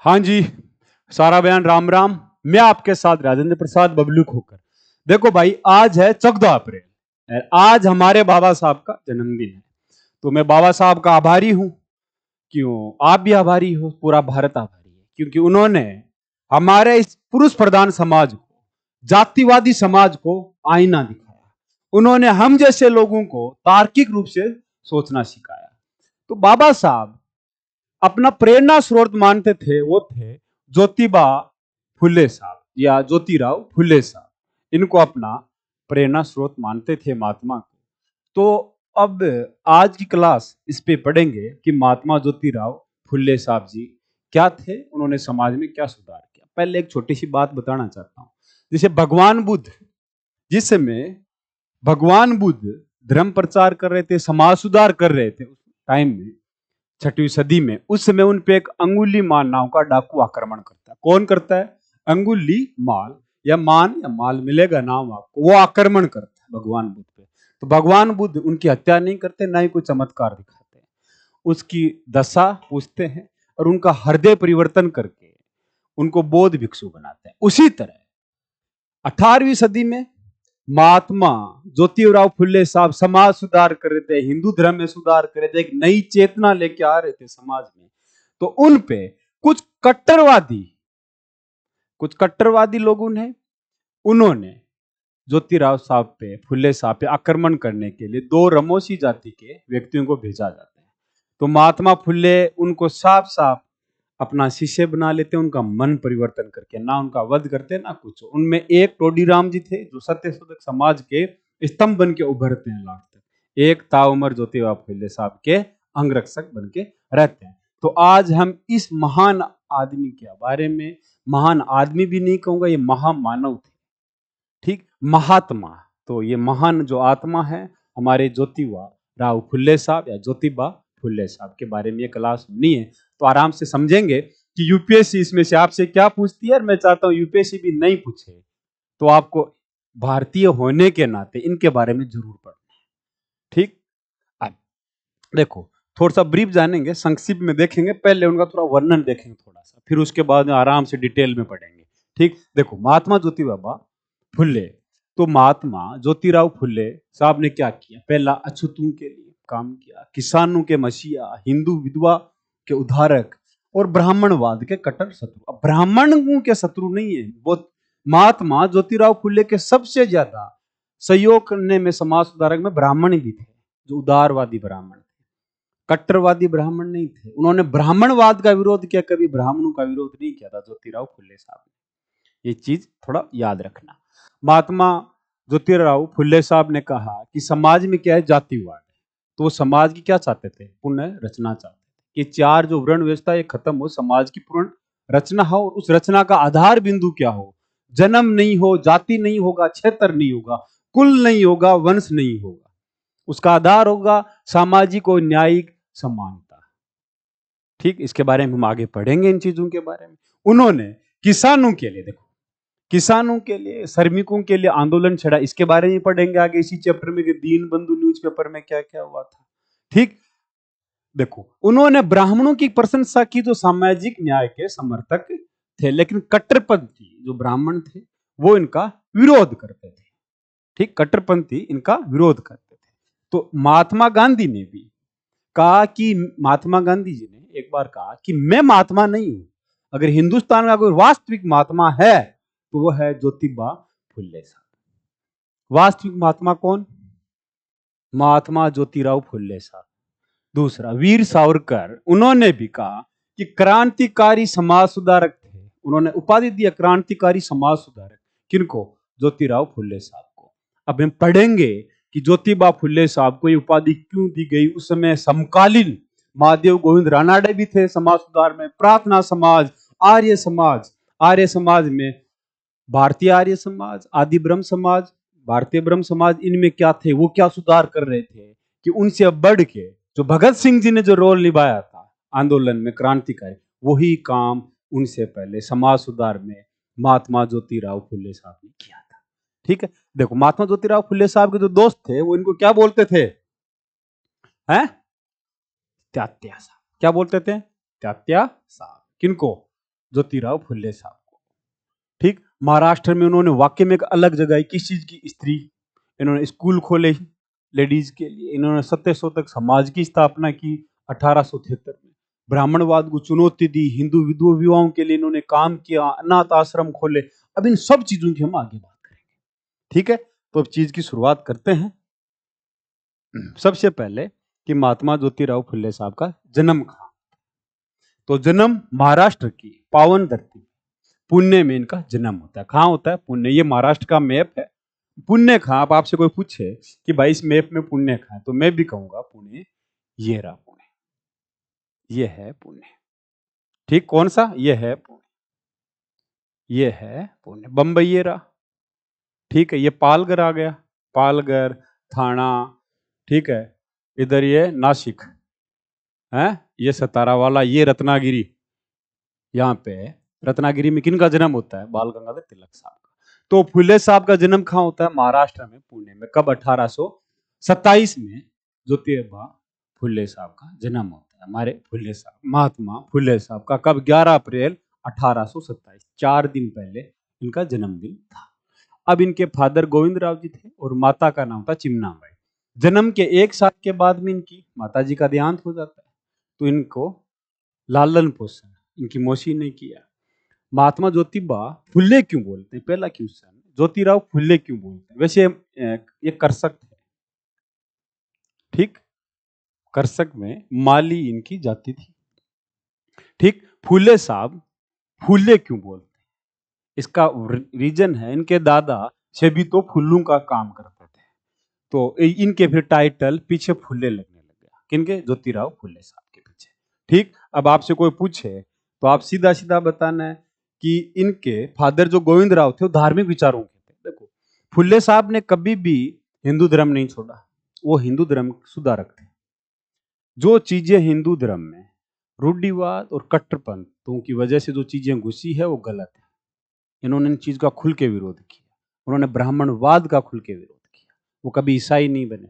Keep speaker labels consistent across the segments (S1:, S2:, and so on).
S1: हाँ जी, सारा बयान राम राम। मैं आपके साथ राजेंद्र प्रसाद बबलू खोकर। देखो भाई, आज है 14 अप्रैल और आज हमारे बाबा साहब का जन्मदिन है। तो मैं बाबा साहब का आभारी हूं। क्यों? आप भी आभारी हो, पूरा भारत आभारी है, क्योंकि उन्होंने हमारे इस पुरुष प्रधान समाज को, जातिवादी समाज को आईना दिखाया। उन्होंने हम जैसे लोगों को तार्किक रूप से सोचना सिखाया। तो बाबा साहब अपना प्रेरणा स्रोत मानते थे, वो थे ज्योतिबा फुले साहब या ज्योतिराव फुले साहब। इनको अपना प्रेरणा स्रोत मानते थे, महात्मा को। तो अब आज की क्लास इस पे पढ़ेंगे कि महात्मा ज्योतिराव फुले साहब जी क्या थे, उन्होंने समाज में क्या सुधार किया। पहले एक छोटी सी बात बताना चाहता हूं। जैसे भगवान बुद्ध, जिस समय भगवान बुद्ध धर्म प्रचार कर रहे थे, समाज सुधार कर रहे थे, उस टाइम में 6वीं सदी में, उस समय उन पे एक अंगुली माल नाम का डाकू आक्रमण करता है। कौन करता है? अंगुली माल या मान या माल मिलेगा नाम आपको, वो आक्रमण करता है भगवान बुद्ध पे। तो भगवान बुद्ध उनकी हत्या नहीं करते, ना ही कोई चमत्कार दिखाते हैं। उसकी दशा पूछते हैं और उनका हृदय परिवर्तन करके उनको बौद्ध भिक्षु बनाते हैं। उसी तरह 18वीं सदी में महात्मा ज्योतिराव फुले साहब समाज सुधार कर रहे थे, हिंदू धर्म में सुधार कर रहे थे, एक नई चेतना लेके आ रहे थे समाज में। तो उन पे कुछ कट्टरवादी लोगों ने, उन्होंने ज्योतिराव साहब पे, फुले साहब पे आक्रमण करने के लिए 2 रमोसी जाति के व्यक्तियों को भेजा जाता है। तो महात्मा फुले उनको साफ साफ अपना शिष्य बना लेते हैं, उनका मन परिवर्तन करके। ना उनका वध करते ना कुछ। उनमें एक टोडीराम जी थे जो सत्यशोधक समाज के स्तंभ बन के उभरते हैं लास्ट तक। एक ताउमर ज्योतिबा फुले साहब के अंगरक्षक बन के रहते हैं। तो आज हम इस महान आदमी के बारे में, महान आदमी भी नहीं कहूंगा, ये महामानव थे, ठीक, महात्मा। तो ये महान जो आत्मा है हमारे ज्योतिबा राव फुले साहब या ज्योतिबा फुले साहब के बारे में ये क्लास होनी है। तो आराम से समझेंगे कि यूपीएससी इसमें से आपसे क्या पूछती है। और मैं चाहता हूं यूपीएससी भी नहीं पूछे, तो आपको भारतीय होने के नाते इनके बारे में जरूर पढ़ना है, ठीक। अब देखो, थोड़ा सा ब्रीफ जानेंगे, संक्षिप्त में देखेंगे, पहले उनका थोड़ा वर्णन देखेंगे थोड़ा सा, फिर उसके बाद में आराम से डिटेल में पढ़ेंगे, ठीक। देखो, महात्मा ज्योतिबा फुले, तो महात्मा ज्योतिराव फुले साहब ने क्या किया? पहला, अछूतों के लिए काम किया, किसानों के मसीहा, हिंदू विधवा के उद्धारक और ब्राह्मणवाद के कट्टर शत्रु। अब ब्राह्मणों के शत्रु नहीं है वो। महात्मा ज्योतिराव फुले के सबसे ज्यादा सहयोग करने में, समाज सुधारक में, ब्राह्मण भी थे, जो उदारवादी ब्राह्मण थे, कट्टरवादी ब्राह्मण नहीं थे। उन्होंने ब्राह्मणवाद का विरोध किया, कभी ब्राह्मणों का विरोध नहीं किया था ज्योतिराव फुले साहब ने। ये चीज थोड़ा याद रखना। महात्मा ज्योतिराव फुले साहब ने कहा कि समाज में क्या है? जातिवाद। तो वो समाज की क्या चाहते थे? पुनः रचना चाहते थे कि 4 जो वर्ण व्यवस्था ये खत्म हो, समाज की पूर्ण रचना हो। और उस रचना का आधार बिंदु क्या हो? जन्म नहीं हो, जाति नहीं होगा, क्षेत्र नहीं होगा, कुल नहीं होगा, वंश नहीं होगा। उसका आधार होगा सामाजिक और न्यायिक समानता, ठीक। इसके बारे में हम आगे पढ़ेंगे, इन चीजों के बारे में। उन्होंने किसानों के लिए, देखो, किसानों के लिए, श्रमिकों के लिए आंदोलन छेड़ा। इसके बारे में पढ़ेंगे आगे इसी चैप्टर में कि दीन बंधु न्यूज़पेपर में क्या क्या हुआ था, ठीक। देखो, उन्होंने ब्राह्मणों की प्रशंसा की जो सामाजिक न्याय के समर्थक थे, लेकिन कट्टरपंथी जो ब्राह्मण थे वो इनका विरोध करते थे, ठीक। कट्टरपंथी इनका विरोध करते थे। तो महात्मा गांधी ने भी कहा कि, महात्मा गांधी जी ने एक बार कहा कि मैं महात्मा नहीं हूं, अगर हिंदुस्तान में कोई वास्तविक महात्मा है तो वो है ज्योतिबा फुले साहब। वास्तविक महात्मा कौन? महात्मा ज्योतिराव फुले साहब। दूसरा, वीर सावरकर, उन्होंने भी कहा कि क्रांतिकारी समाज सुधारक थे। उन्होंने उपाधि दिया क्रांतिकारी समाज सुधारक। किनको? ज्योतिराव फुले साहब को। अब हम पढ़ेंगे कि ज्योतिबा फुले साहब को ये उपाधि क्यों दी गई। उस समय समकालीन महादेव गोविंद रानाडे भी थे समाज सुधार में, प्रार्थना समाज, आर्य समाज में भारतीय आर्य समाज, आदि ब्रह्म समाज, भारतीय ब्रह्म समाज, इनमें क्या थे, वो क्या सुधार कर रहे थे कि उनसे बढ़ के जो भगत सिंह जी ने जो रोल निभाया था आंदोलन में, क्रांतिकारी, वही काम उनसे पहले समाज सुधार में महात्मा ज्योतिराव फुले साहब ने किया था, ठीक है। देखो, महात्मा ज्योतिराव फुले साहब के जो दोस्त थे वो इनको क्या बोलते थे? हैं? त्यात्या साहब। क्या बोलते थे? त्यात्या साहब। किनको? ज्योतिराव फुल्ले साहब को। ठीक, महाराष्ट्र में उन्होंने वाकई में एक अलग जगह, किस चीज की, स्त्री, इन्होंने स्कूल खोले लेडीज के लिए, इन्होंने सत्य शोधक समाज की स्थापना की 1873 में, ब्राह्मणवाद को चुनौती दी, हिंदू विधवाओं के लिए इन्होंने काम किया, अनाथ आश्रम खोले। अब इन सब चीजों की हम आगे बात करेंगे, ठीक है। तो अब चीज की शुरुआत करते हैं। सबसे पहले कि महात्मा ज्योतिराव फुल्ले साहब का जन्म कहाँ। तो जन्म महाराष्ट्र की पावन धरती पुणे में इनका जन्म होता है। कहाँ होता है? पुणे। ये महाराष्ट्र का मैप है। पुणे कहाँ? अब आपसे कोई पूछे कि भाई इस मैप में पुणे कहाँ है, तो मैं भी कहूंगा पुणे, ये रहा पुणे, ये है पुणे। ठीक, कौन सा? ये है पुणे, ये है पुणे। बंबई ये रहा, ठीक है। ये पालघर आ गया, पालघर, थाना, ठीक है। इधर ये नासिक है, ये सतारा वाला, ये रत्नागिरी। यहाँ पे रत्नागिरी में किन का जन्म होता है? बाल गंगाधर तिलक साहब का। तो फुले साहब का जन्म कहाँ होता है? महाराष्ट्र में, पुणे में। कब? 1827 में ज्योतिबा फुले साहब का जन्म होता है। हमारे फुले साहब, महात्मा फुले साहब का कब? 11 अप्रैल 1827, 4 दिन पहले इनका जन्मदिन था। अब इनके फादर गोविंदराव जी थे और माता का नाम था चिमनाबाई। जन्म के 1 साल के बाद में इनकी माता जी का देहांत हो जाता है, तो इनको लालन पोषण इनकी मौसी ने किया। महात्मा ज्योतिबा फुल्ले क्यों बोलते हैं? पहला क्वेश्चन, ज्योतिराव फुल्ले क्यों बोलते हैं? वैसे ये कर्षक है, ठीक, कर्षक में माली इनकी जाति थी, ठीक। फुल्ले साहब फुल्ले क्यों बोलते हैं? इसका रीजन है, इनके दादा से भी तो फुल्लू का काम करते थे, तो इनके फिर टाइटल पीछे फुल्ले लगने लग गया। किनके? ज्योतिराव फुल्ले साहब के पीछे, ठीक। अब आपसे कोई पूछे तो आप सीधा सीधा बताना है कि इनके फादर जो गोविंदराव थे वो धार्मिक विचारों के थे। देखो, फुल्ले साहब ने कभी भी हिंदू धर्म नहीं छोड़ा, वो हिंदू धर्म सुधारक थे। जो चीजें हिंदू धर्म में रूढ़िवाद और कट्टरपंथों की वजह से जो चीजें घुसी है वो गलत है, इन्होंने इन चीज का खुल के विरोध किया। उन्होंने ब्राह्मणवाद का खुल के विरोध किया, वो कभी ईसाई नहीं बने,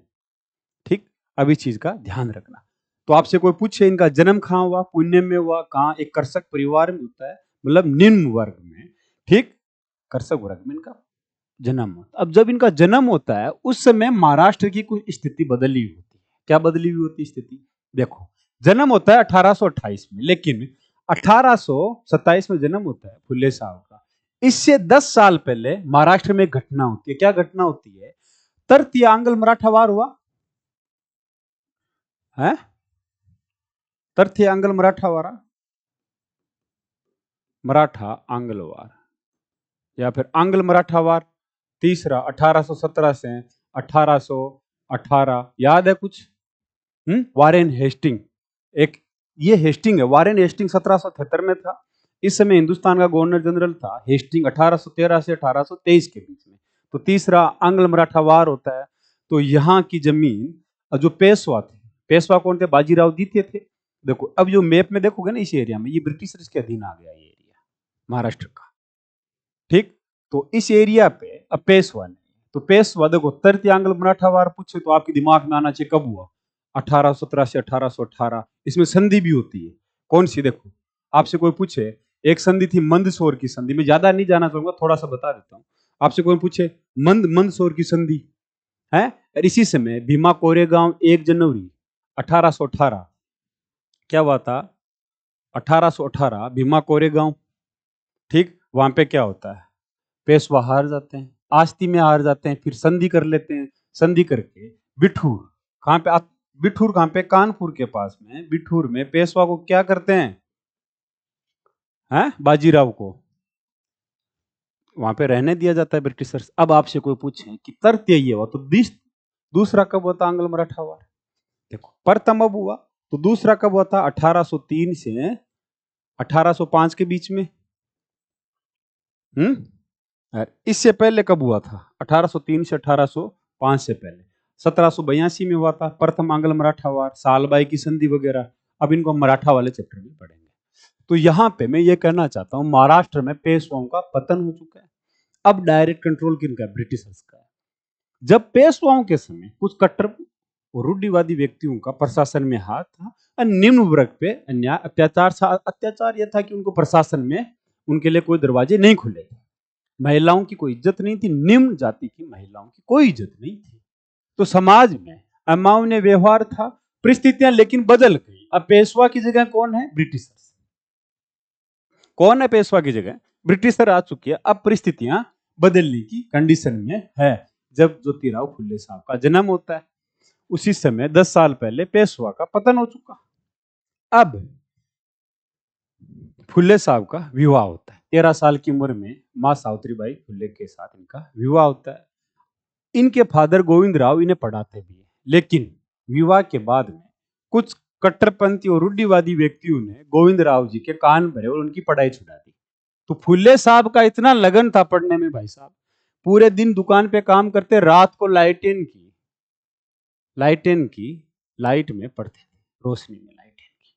S1: ठीक। अब इस चीज का ध्यान रखना। तो आपसे कोई पूछे इनका जन्म कहाँ हुआ? पुणे में हुआ। कहाँ? एक कर्षक परिवार में होता है, मतलब निम्न वर्ग में, ठीक, कर्षक वर्ग में इनका जन्म होता है। अब जब इनका जन्म होता है उस समय महाराष्ट्र की कुछ स्थिति बदली हुई होती है। क्या बदली हुई होती है स्थिति? देखो, जन्म होता है 1828 में, लेकिन 1827 में जन्म होता है फुल्ले साहब का। इससे 10 साल पहले महाराष्ट्र में एक घटना होती है। क्या घटना होती है? तृतीय आंग्ल मराठा वार हुआ है। तृतीय आंग्ल मराठा वार, मराठा आंग्ल वार या फिर आंग्ल मराठा वार। तीसरा 1817 से 1818, याद है कुछ? वारेन हेस्टिंग, एक ये हेस्टिंग है, वारेन हेस्टिंग 1773 में था। इस समय हिंदुस्तान का गवर्नर जनरल था हेस्टिंग, 1813 से 1823 के बीच में। तो तीसरा आंग्ल मराठा वार होता है। तो यहाँ की जमीन जो पेशवा थे, पेशवा कौन थे? बाजीराव द्वितीय थे। देखो, अब जो मैप में देखोगे ना, इस एरिया में ये ब्रिटिशर्स के अधीन आ गया, ये एरिया महाराष्ट्र का, ठीक। तो इस एरिया पे अब पेशवा नहीं, तो पेशवा देखो, तृतीय आंग्ल मराठा वार पूछे तो आपके दिमाग में आना चाहिए कब हुआ? 1817 से 1818। इसमें संधि भी होती है। कौन सी? देखो, आपसे कोई पूछे, एक संधि थी मंदसौर की संधि, मैं ज्यादा नहीं जाना चाहूंगा, थोड़ा सा बता देता हूं। आपसे कोई पूछे मंदसौर की संधि है, और इसी समय भीमा कोरेगांव 1 जनवरी 1818, क्या हुआ था? 1818 भीमा कोरेगांव, ठीक। वहां पे क्या होता है? पेशवा हार जाते हैं, आस्ती में हार जाते हैं, फिर संधि कर लेते हैं। संधि करके बिठूर, कहां पे बिठूर कहां पे? कानपुर के पास में बिठूर में पेशवा को क्या करते हैं? बाजीराव को वहां पे रहने दिया जाता है ब्रिटिशर्स। अब आपसे कोई पूछे कि तृतीय ये हुआ, तो दूसरा कब हुआ था आंग्ल मराठा वार? देखो, प्रथम अब हुआ, तो दूसरा कब हुआ था? 1803 से 1805 के बीच में। इससे पहले कब हुआ था? 1803 से 1805 से पहले 1782 में हुआ था प्रथम आंग्ल मराठा वार, सालबाई की संधि वगैरह। अब इनको मराठा वाले चैप्टर में पढ़ेंगे। तो यहाँ पे मैं ये कहना चाहता हूँ, महाराष्ट्र में पेशवाओं का पतन हो चुका है। अब डायरेक्ट कंट्रोल किनका है? ब्रिटिशर्स का है। जब पेशवाओं के समय कुछ कट्टर और रूढ़िवादी व्यक्तियों का प्रशासन में हाथ था और निम्न वर्ग पे अन्याय अत्याचार यह था कि उनको प्रशासन में उनके लिए कोई दरवाजे नहीं खुले थे। महिलाओं की कोई इज्जत नहीं थी, निम्न जाति की महिलाओं की कोई इज्जत नहीं थी। तो समाज में अमान्य व्यवहार था, परिस्थितियां लेकिन बदल गई। अब पेशवा की जगह कौन है? ब्रिटिशर्स। कौन है पेशवा की जगह? ब्रिटिशर आ चुकी है। अब परिस्थितियां बदलने की कंडीशन में है। जब ज्योतिराव फुले साहब का जन्म होता है उसी समय 10 साल पहले पेशवा का पतन हो चुका। अब फुले साहब का विवाह होता है। 13 साल की उम्र में मां सावित्रीबाई फुले के साथ इनका विवाह होता है। इनके फादर गोविंद राव इन्हें पढ़ाते भी है, लेकिन विवाह के बाद में कुछ कट्टरपंथी और रूढ़िवादी व्यक्तियों ने गोविंद राव जी के कान भरे और उनकी पढ़ाई छुड़ा दी। तो फुले साहब का इतना लगन था पढ़ने में, भाई साहब पूरे दिन दुकान पे काम करते, रात को लाइटेन की लाइट में पढ़ते थे, रोशनी में लाइटेन की।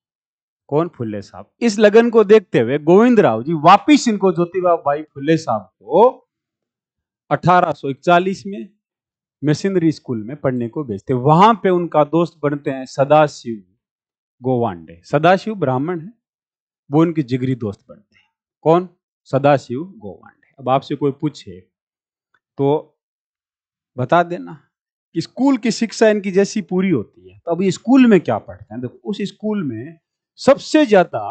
S1: कौन? फुले साहब। इस लगन को देखते हुए गोविंद राव जी वापिस इनको ज्योतिबा भाई फुले साहब को 1841 में मिशनरी स्कूल में पढ़ने को भेजते। वहां पे उनका दोस्त बनते हैं सदाशिव गोवांडे। सदाशिव ब्राह्मण है, वो उनके जिगरी दोस्त बनते हैं। कौन? सदाशिव गोवांडे। अब आपसे कोई पूछे तो बता देना कि स्कूल की शिक्षा इनकी जैसी पूरी होती है, तो अब ये स्कूल में क्या पढ़ते हैं? देखो, उस स्कूल में सबसे ज्यादा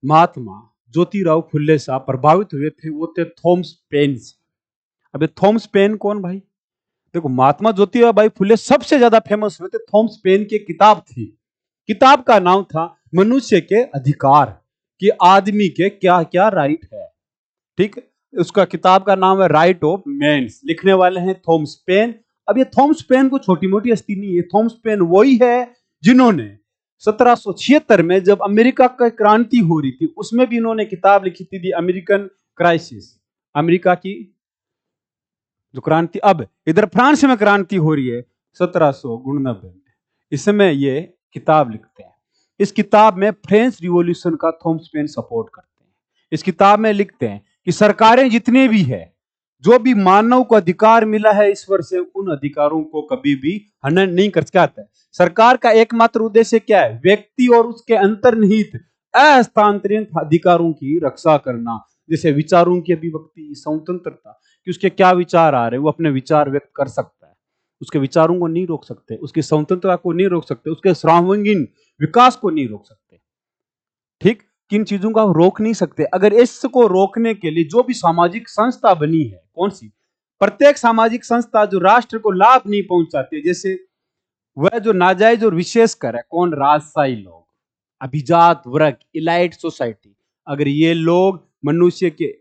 S1: महात्मा ज्योतिराव फुले साहब प्रभावित हुए थे, वो थे थॉमस पेन से। अब ये थॉमस पेन कौन भाई? देखो, महात्मा ज्योतिबा भाई फुले सबसे ज्यादा फेमस हुए थे थॉमस पेन की किताब थी। किताब का नाम था मनुष्य के अधिकार, कि आदमी के क्या क्या राइट है। ठीक, उसका किताब का नाम है राइट ऑफ मैन्स। लिखने वाले हैं थॉमस पेन। अब ये थॉमस पेन को छोटी मोटी हस्ती नहीं है। थॉमस पेन वही है जिन्होंने 1776 में जब अमेरिका की क्रांति हो रही थी उसमें भी इन्होंने किताब लिखी थी, दी अमेरिकन क्राइसिस। अमेरिका की जो क्रांति, अब इधर फ्रांस में क्रांति हो रही है 1799 में, इस समय ये किताब लिखते हैं। इस किताब में फ्रेंच रिवॉल्यूशन का थॉमस पेन सपोर्ट करते हैं। इस किताब में लिखते हैं कि सरकारें जितने भी है, जो भी मानव को अधिकार मिला है ईश्वर से, उन अधिकारों को कभी भी हनन नहीं कर सकता है। सरकार का एकमात्र उद्देश्य क्या है? व्यक्ति और उसके अंतर्निहित अहस्तांतरित अधिकारों की रक्षा करना, जैसे विचारों की अभिव्यक्ति, स्वतंत्रता, कि उसके क्या विचार आ रहे हैं वो अपने विचार व्यक्त कर सकता है। उसके विचारों को नहीं रोक सकते, उसकी स्वतंत्रता को नहीं रोक सकते, उसके सर्वांगीण विकास को नहीं रोक सकते। ठीक, किन चीजों को रोक नहीं सकते। अगर इसको रोकने के लिए जो भी सामाजिक संस्था बनी है, कौन सी? प्रत्येक सामाजिक संस्था जो राष्ट्र को लाभ नहीं पहुंचाती, जैसे वह जो नाजायज और विशेष कर है, कौन? राजशाही लोग, अभिजात वर्ग, इलाइट सोसाइटी। अगर ये लोग मनुष्य के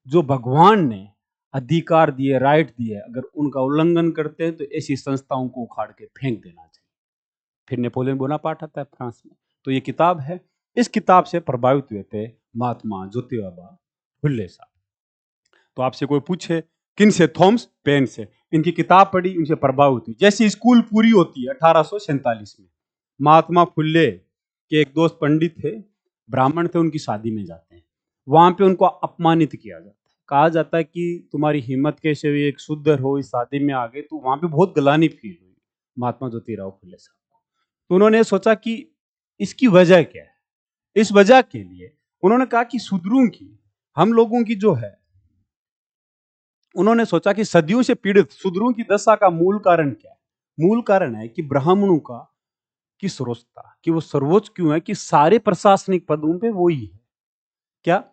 S1: जो भगवान ने अधिकार दिए, राइट दिए, अगर उनका उल्लंघन करते हैं तो ऐसी संस्थाओं को उखाड़ के फेंक देना चाहिए। फिर नेपोलियन बोनापार्ट आता है फ्रांस में। तो ये किताब है, इस किताब से प्रभावित हुए थे महात्मा ज्योतिबा फुले साहब। तो आपसे कोई पूछे किन से? थॉमस पेन से। इनकी किताब पढ़ी, उनसे प्रभावित हुई। जैसी स्कूल पूरी होती है 1847 में, महात्मा फुले के एक दोस्त पंडित थे, ब्राह्मण थे, उनकी शादी में जाते हैं। वहां पे उनको अपमानित किया जाता है। कहा जाता है कि तुम्हारी हिम्मत कैसे हुई, एक शूद्र हो इस शादी में आ गए। तो वहां पे बहुत गलानी फील हुई महात्मा ज्योतिराव फुले साहब को। तो उन्होंने सोचा कि इसकी वजह क्या है। इस वजह के लिए उन्होंने कहा कि शूद्रों की, हम लोगों की जो है, उन्होंने सोचा कि सदियों से पीड़ित शूद्रों की दशा का मूल कारण क्या है? मूल कारण है कि ब्राह्मणों का की सर्वोच्चता, कि वो सर्वोच्च क्यों है? कि सारे प्रशासनिक पदों पे वो ही है। क्या?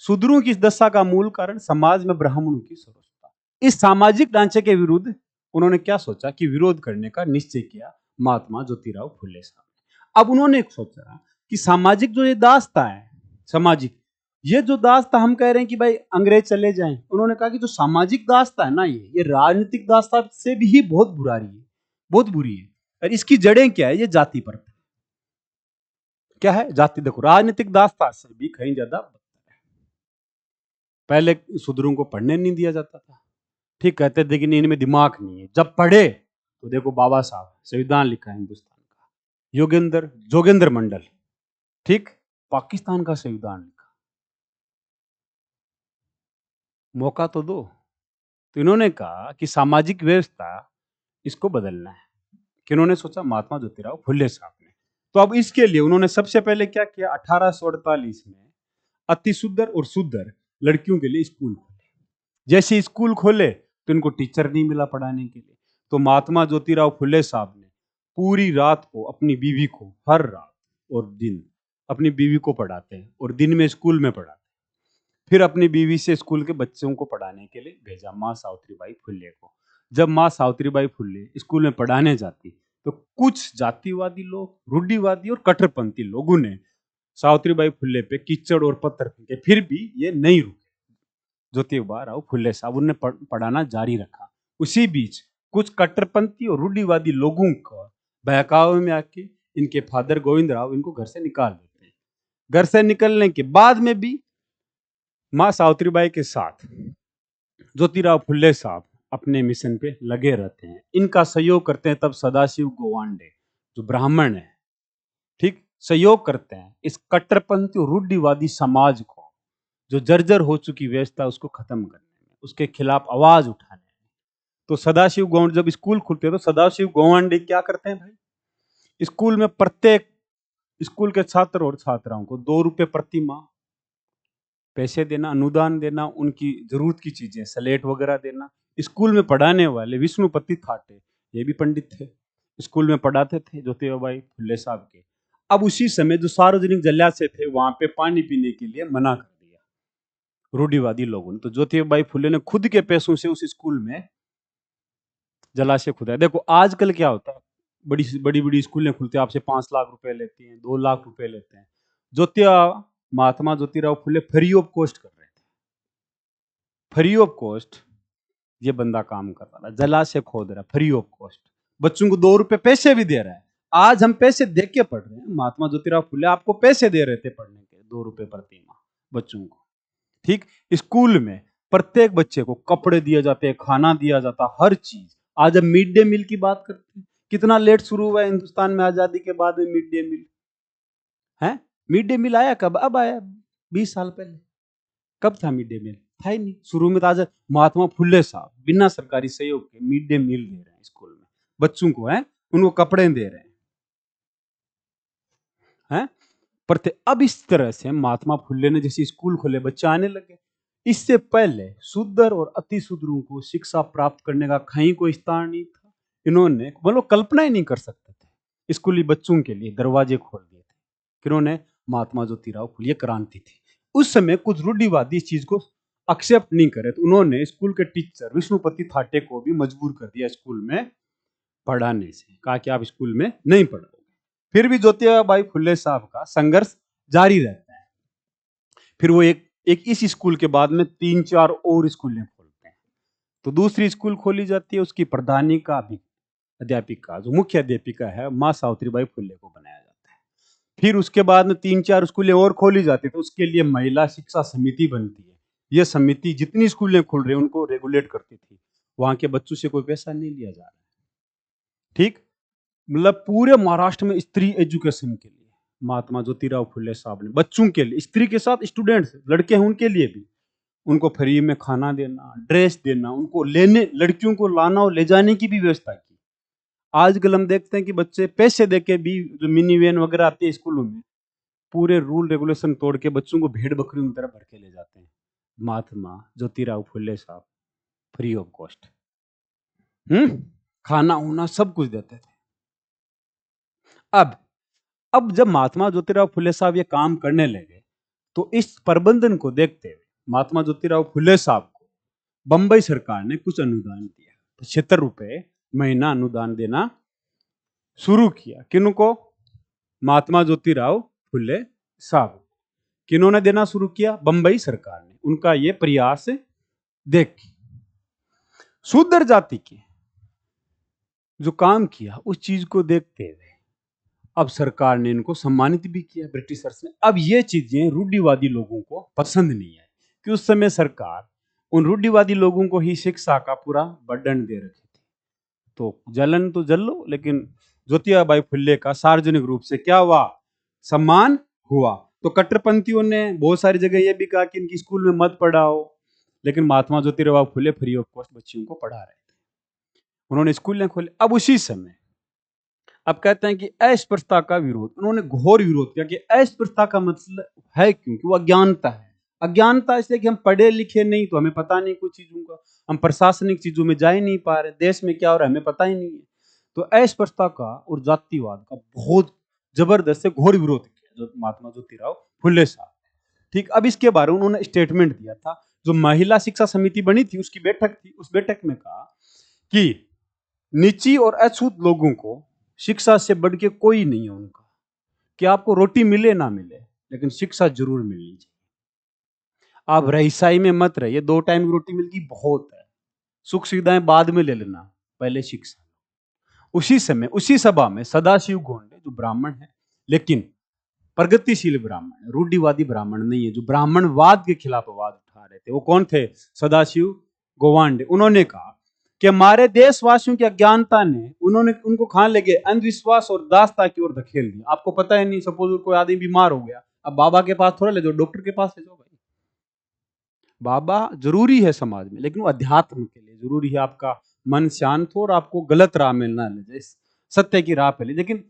S1: शूद्रों की दशा का मूल कारण समाज में ब्राह्मणों की सर्वोच्चता। इस सामाजिक ढांचे के विरुद्ध उन्होंने क्या सोचा कि विरोध करने का निश्चय किया महात्मा ज्योतिराव फुले साहब ने। अब उन्होंने सोचा कि सामाजिक जो ये दास्ता है, सामाजिक ये जो दास्ता, हम कह रहे हैं कि भाई अंग्रेज चले जाएं, उन्होंने कहा कि जो सामाजिक दास्ता है ना, ये राजनीतिक दास्ता से भी बहुत बुरी है, बहुत बुरी है। और इसकी जड़ें क्या है? ये जाति पर क्या है? जाति। देखो, राजनीतिक दास्ता से भी कहीं ज्यादा बदतर है। पहले शूद्रों को पढ़ने नहीं दिया जाता था। ठीक, कहते थे कि नहीं, इनमें दिमाग नहीं है। जब पढ़े तो देखो, बाबा साहब संविधान लिखा है हिंदुस्तान का, योगेंद्र जोगेंद्र मंडल, ठीक, पाकिस्तान का संविधान लिखा। मौका तो दो। तो इन्होंने कहा कि सामाजिक व्यवस्था इसको बदलना है। किन्होंने सोचा? महात्मा ज्योतिराव फुले साहब ने। तो अब इसके लिए उन्होंने सबसे पहले क्या किया? 1848 में अति सुंदर और सुंदर लड़कियों के लिए स्कूल खोले। जैसे स्कूल खोले तो इनको टीचर नहीं मिला पढ़ाने के लिए, तो महात्मा ज्योतिराव फुले साहब ने पूरी रात को अपनी बीवी को, हर रात और दिन अपनी बीवी को पढ़ाते हैं और दिन में स्कूल में पढ़ाते हैं। फिर अपनी बीवी से स्कूल के बच्चों को पढ़ाने के लिए भेजा, माँ सावित्रीबाई फुले को। जब माँ सावित्रीबाई फुले स्कूल में पढ़ाने जाती तो कुछ जातिवादी लोग, रूढ़िवादी और कट्टरपंथी लोगों ने सावित्रीबाई फुले पे कीचड़ और पत्थर फेंके, फिर भी ये नहीं रुके। ज्योतिबा फुले साहब उन्हें पढ़ाना जारी रखा। उसी बीच कुछ कट्टरपंथी और रूढ़िवादी लोगों को बहकावे में आके इनके फादर गोविंद राव इनको घर से निकाल देते हैं। घर से निकलने के बाद में भी माँ सावित्रीबाई के साथ ज्योतिराव फुले साहब अपने मिशन पे लगे रहते हैं। इनका सहयोग करते हैं तब सदाशिव गोवांडे, जो ब्राह्मण है, ठीक, सहयोग करते हैं इस कट्टरपंथी और रूढ़िवादी समाज को, जो जर्जर हो चुकी व्यवस्था, उसको खत्म करने में, उसके खिलाफ आवाज उठाने में। तो सदाशिव गोवांडे जब स्कूल खुलते हैं तो सदाशिव गोवांडे क्या करते हैं भाई? स्कूल में प्रत्येक स्कूल के छात्र और छात्राओं को 2 रुपए प्रति माह पैसे देना, अनुदान देना, उनकी जरूरत की चीजें स्लेट वगैरह देना। स्कूल में पढ़ाने वाले विष्णुपति थाटे, ये भी पंडित थे, स्कूल में पढ़ाते थे ज्योतिबाई फुले साहब के। अब उसी समय जो सार्वजनिक जलाशय थे वहां पे पानी पीने के लिए मना कर दिया रूढ़िवादी लोगों ने। तो ज्योतिबाई फुले ने खुद के पैसों से उस स्कूल में जलाशय खुदाया। देखो आजकल क्या होता है, बड़ी बड़ी स्कूलें खुलती है, आपसे 5 लाख रुपए लेती हैं, 2 लाख रुपए लेते हैं। Mahatma Jyotirao Phule free of cost कर रहे थे। फ्री ऑफ कॉस्ट ये बंदा काम कर रहा था, जलाशय खोद रहा, फ्री ऑफ कॉस्ट, बच्चों को 2 रुपए पैसे भी दे रहा है। आज हम पैसे दे के पढ़ रहे हैं, महात्मा ज्योतिराव फुले आपको पैसे दे रहे थे पढ़ने के, 2 रुपए प्रति माह बच्चों को, ठीक। स्कूल में प्रत्येक बच्चे को कपड़े दिए जाते हैं, खाना दिया जाता, हर चीज। आज हम मिड डे मील की बात करते हैं, कितना लेट शुरू हुआ है हिंदुस्तान में आजादी के बाद में मिड डे मील है। मिड डे मील आया कब? अब आया, 20 साल पहले। कब था मिड डे मील? था ही नहीं शुरू में। तो आज महात्मा फुले साहब बिना सरकारी सहयोग के मिड डे मील दे रहे हैं स्कूल में बच्चों को, है, उनको कपड़े दे रहे हैं। पर अब इस तरह से महात्मा फुले ने जैसे स्कूल खोले, बच्चे आने लगे। इससे पहले शूद्र और अति शूद्रों को शिक्षा प्राप्त करने का कहीं कोई स्थान नहीं था। इन्होंने मतलब कल्पना ही नहीं कर सकते थे, स्कूली बच्चों के लिए दरवाजे खोल दिए थे। किन्होंने? महात्मा ज्योतिराव फुले। ये क्रांति थी। उस समय कुछ रूढ़िवादी इस चीज को एक्सेप्ट नहीं करे, तो उन्होंने स्कूल के टीचर विष्णुपति थाटे को भी मजबूर कर दिया स्कूल में पढ़ाने से, कहा कि आप स्कूल में नहीं पढ़ोगे। फिर भी ज्योतिबाई फुले साहब का संघर्ष जारी रहता है। फिर वो एक इस स्कूल के बाद में 3-4 और स्कूलें खोलते हैं। तो दूसरी स्कूल खोली जाती है, उसकी प्रधानी का अध्यापिका, जो मुख्य अध्यापिका है, माँ सावित्रीबाई फुले को बनाया जाता है। फिर उसके बाद में 3-4 स्कूलें और खोली जाती है, तो उसके लिए महिला शिक्षा समिति बनती है। यह समिति जितनी स्कूलें खुल रही है उनको रेगुलेट करती थी। वहां के बच्चों से कोई पैसा नहीं लिया जा रहा है, ठीक। मतलब पूरे महाराष्ट्र में स्त्री एजुकेशन के लिए महात्मा ज्योतिराव फुले साहब ने बच्चों के लिए, स्त्री के साथ स्टूडेंट्स लड़के हैं उनके लिए भी, उनको फ्री में खाना देना, ड्रेस देना, उनको लेने, लड़कियों को लाना और ले जाने की भी व्यवस्था की। आजकल हम देखते हैं कि बच्चे पैसे देके भी, जो मिनी वैन वगैरह आती है स्कूलों में, पूरे रूल रेगुलेशन तोड़ के बच्चों को भेड़ बकरियों की तरह भर के ले जाते हैं। महात्मा ज्योतिराव फुले साहब फ्री ऑफ कॉस्ट खाना होना सब कुछ देते थे। अब जब महात्मा ज्योतिराव फुले साहब ये काम करने लगे, तो इस प्रबंधन को देखते हुए महात्मा ज्योतिराव फुले साहब को बंबई सरकार ने कुछ अनुदान दिया। 75 रुपए महीना अनुदान देना शुरू किया। किनको? महात्मा ज्योतिराव फुले साहब। किन्होंने देना शुरू किया? बंबई सरकार ने। उनका ये प्रयास देख शूद्र जाति के जो काम किया, उस चीज को देखते हुए अब सरकार ने इनको सम्मानित भी किया, ब्रिटिशर्स ने। अब ये चीजें रूढ़िवादी लोगों को पसंद नहीं है कि उस समय सरकार उन रूढ़िवादी लोगों को ही शिक्षा का पूरा बर्डन दे रखी थी। तो जलन तो जल लो, लेकिन ज्योतिबाई फुले का सार्वजनिक रूप से क्या हुआ? सम्मान हुआ। तो कट्टरपंथियों ने बहुत सारी जगह ये भी कहा कि इनकी स्कूल में मत पढ़ाओ, लेकिन Mahatma Jyotirao Phule free of cost बच्चियों को पढ़ा रहे थे। उन्होंने स्कूलें खोले। अब उसी समय अब कहते हैं कि अस्पृश्यता का विरोध, उन्होंने घोर विरोध किया कि अस्पृश्यता का मतलब है क्योंकि वो अज्ञानता है। अज्ञानता इसलिए कि हम पढ़े लिखे नहीं, तो हमें पता नहीं कुछ चीजों का, हम प्रशासनिक चीजों में जा ही नहीं पा रहे, देश में क्या हो रहा है हमें पता ही नहीं है। तो अस्पृश्यता का और जातिवाद का बहुत जबरदस्त से घोर विरोध किया जो महात्मा ज्योतिराव फुले साहब। ठीक, अब इसके बारे में उन्होंने स्टेटमेंट दिया था। जो महिला शिक्षा समिति बनी थी उसकी बैठक थी, उस बैठक में कहा कि नीची और अछूत लोगों को शिक्षा से बढ़ के कोई नहीं है उनका, कि आपको रोटी मिले ना मिले लेकिन शिक्षा जरूर मिलनी चाहिए। आप रईसाई में मत रहिए, 2 टाइम की रोटी मिलती बहुत है, सुख सुविधाएं बाद में ले लेना, पहले शिक्षा। उसी समय उसी सभा में सदाशिव गोंडे जो ब्राह्मण है लेकिन प्रगतिशील ब्राह्मण है, रूढ़िवादी ब्राह्मण नहीं है, जो ब्राह्मणवाद के खिलाफ आवाज उठा रहे थे, वो कौन थे? सदाशिव गोवांडे। उन्होंने कहा कि हमारे देशवासियों की अज्ञानता ने उनको कहां ले गए? अंधविश्वास और दासता की ओर धकेल दिया। आपको पता है नहीं, सपोज कोई आदमी बीमार हो गया, अब बाबा के पास थोड़ा ले जाओ, डॉक्टर के पास ले जाओ भाई। बाबा जरूरी है समाज में, लेकिन वो अध्यात्म के लिए जरूरी है, आपका मन शांत हो और आपको गलत राह में ना ले जाए, सत्य की राह पे ले, लेकिन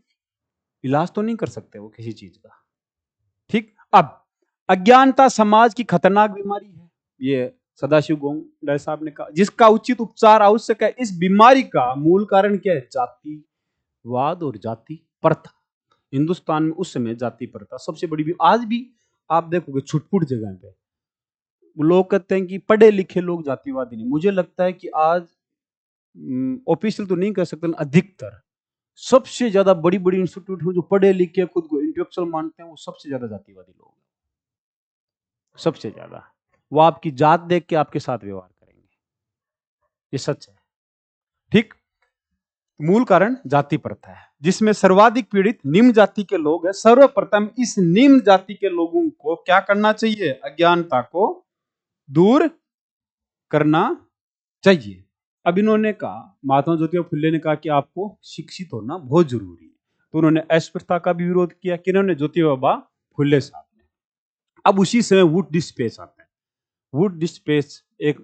S1: इलाज तो नहीं कर सकते वो किसी चीज का। ठीक, अब अज्ञानता समाज की खतरनाक बीमारी है, ये सदाशिव गोंडे साहब ने कहा, जिसका उचित उपचार आवश्यक है। इस बीमारी का मूल कारण क्या है? जातिवाद और जाति प्रथा। हिंदुस्तान में उस समय जाति प्रथा सबसे बड़ी भी, आज भी आप देखोगे छुटपुट जगह पे लोग कहते हैं कि पढ़े लिखे लोग जातिवादी नहीं। मुझे लगता है कि आज ऑफिशियल तो नहीं कह सकते, अधिकतर सबसे ज्यादा बड़ी बड़ी इंस्टीट्यूट में जो पढ़े लिखे खुद को इंटेलेक्चुअल मानते हैं वो सबसे ज्यादा जातिवादी लोग हैं, सबसे ज्यादा। वो आपकी जात देख के आपके साथ व्यवहार करेंगे, ये सच है। ठीक, मूल कारण जाति प्रथा है, जिसमें सर्वाधिक पीड़ित निम्न जाति के लोग हैं। सर्वप्रथम इस निम्न जाति के लोगों को क्या करना चाहिए? अज्ञानता को दूर करना चाहिए। अब इन्होंने कहा, महात्मा ज्योतिराव फुले ने कहा कि आपको शिक्षित होना बहुत जरूरी है, तो उन्होंने अस्पृश्यता का भी विरोध किया। किन्होंने? ज्योतिबा फुले साहब ने। अब उसी समय वुड डिस्पेच आता है। वुड डिस्पेच एक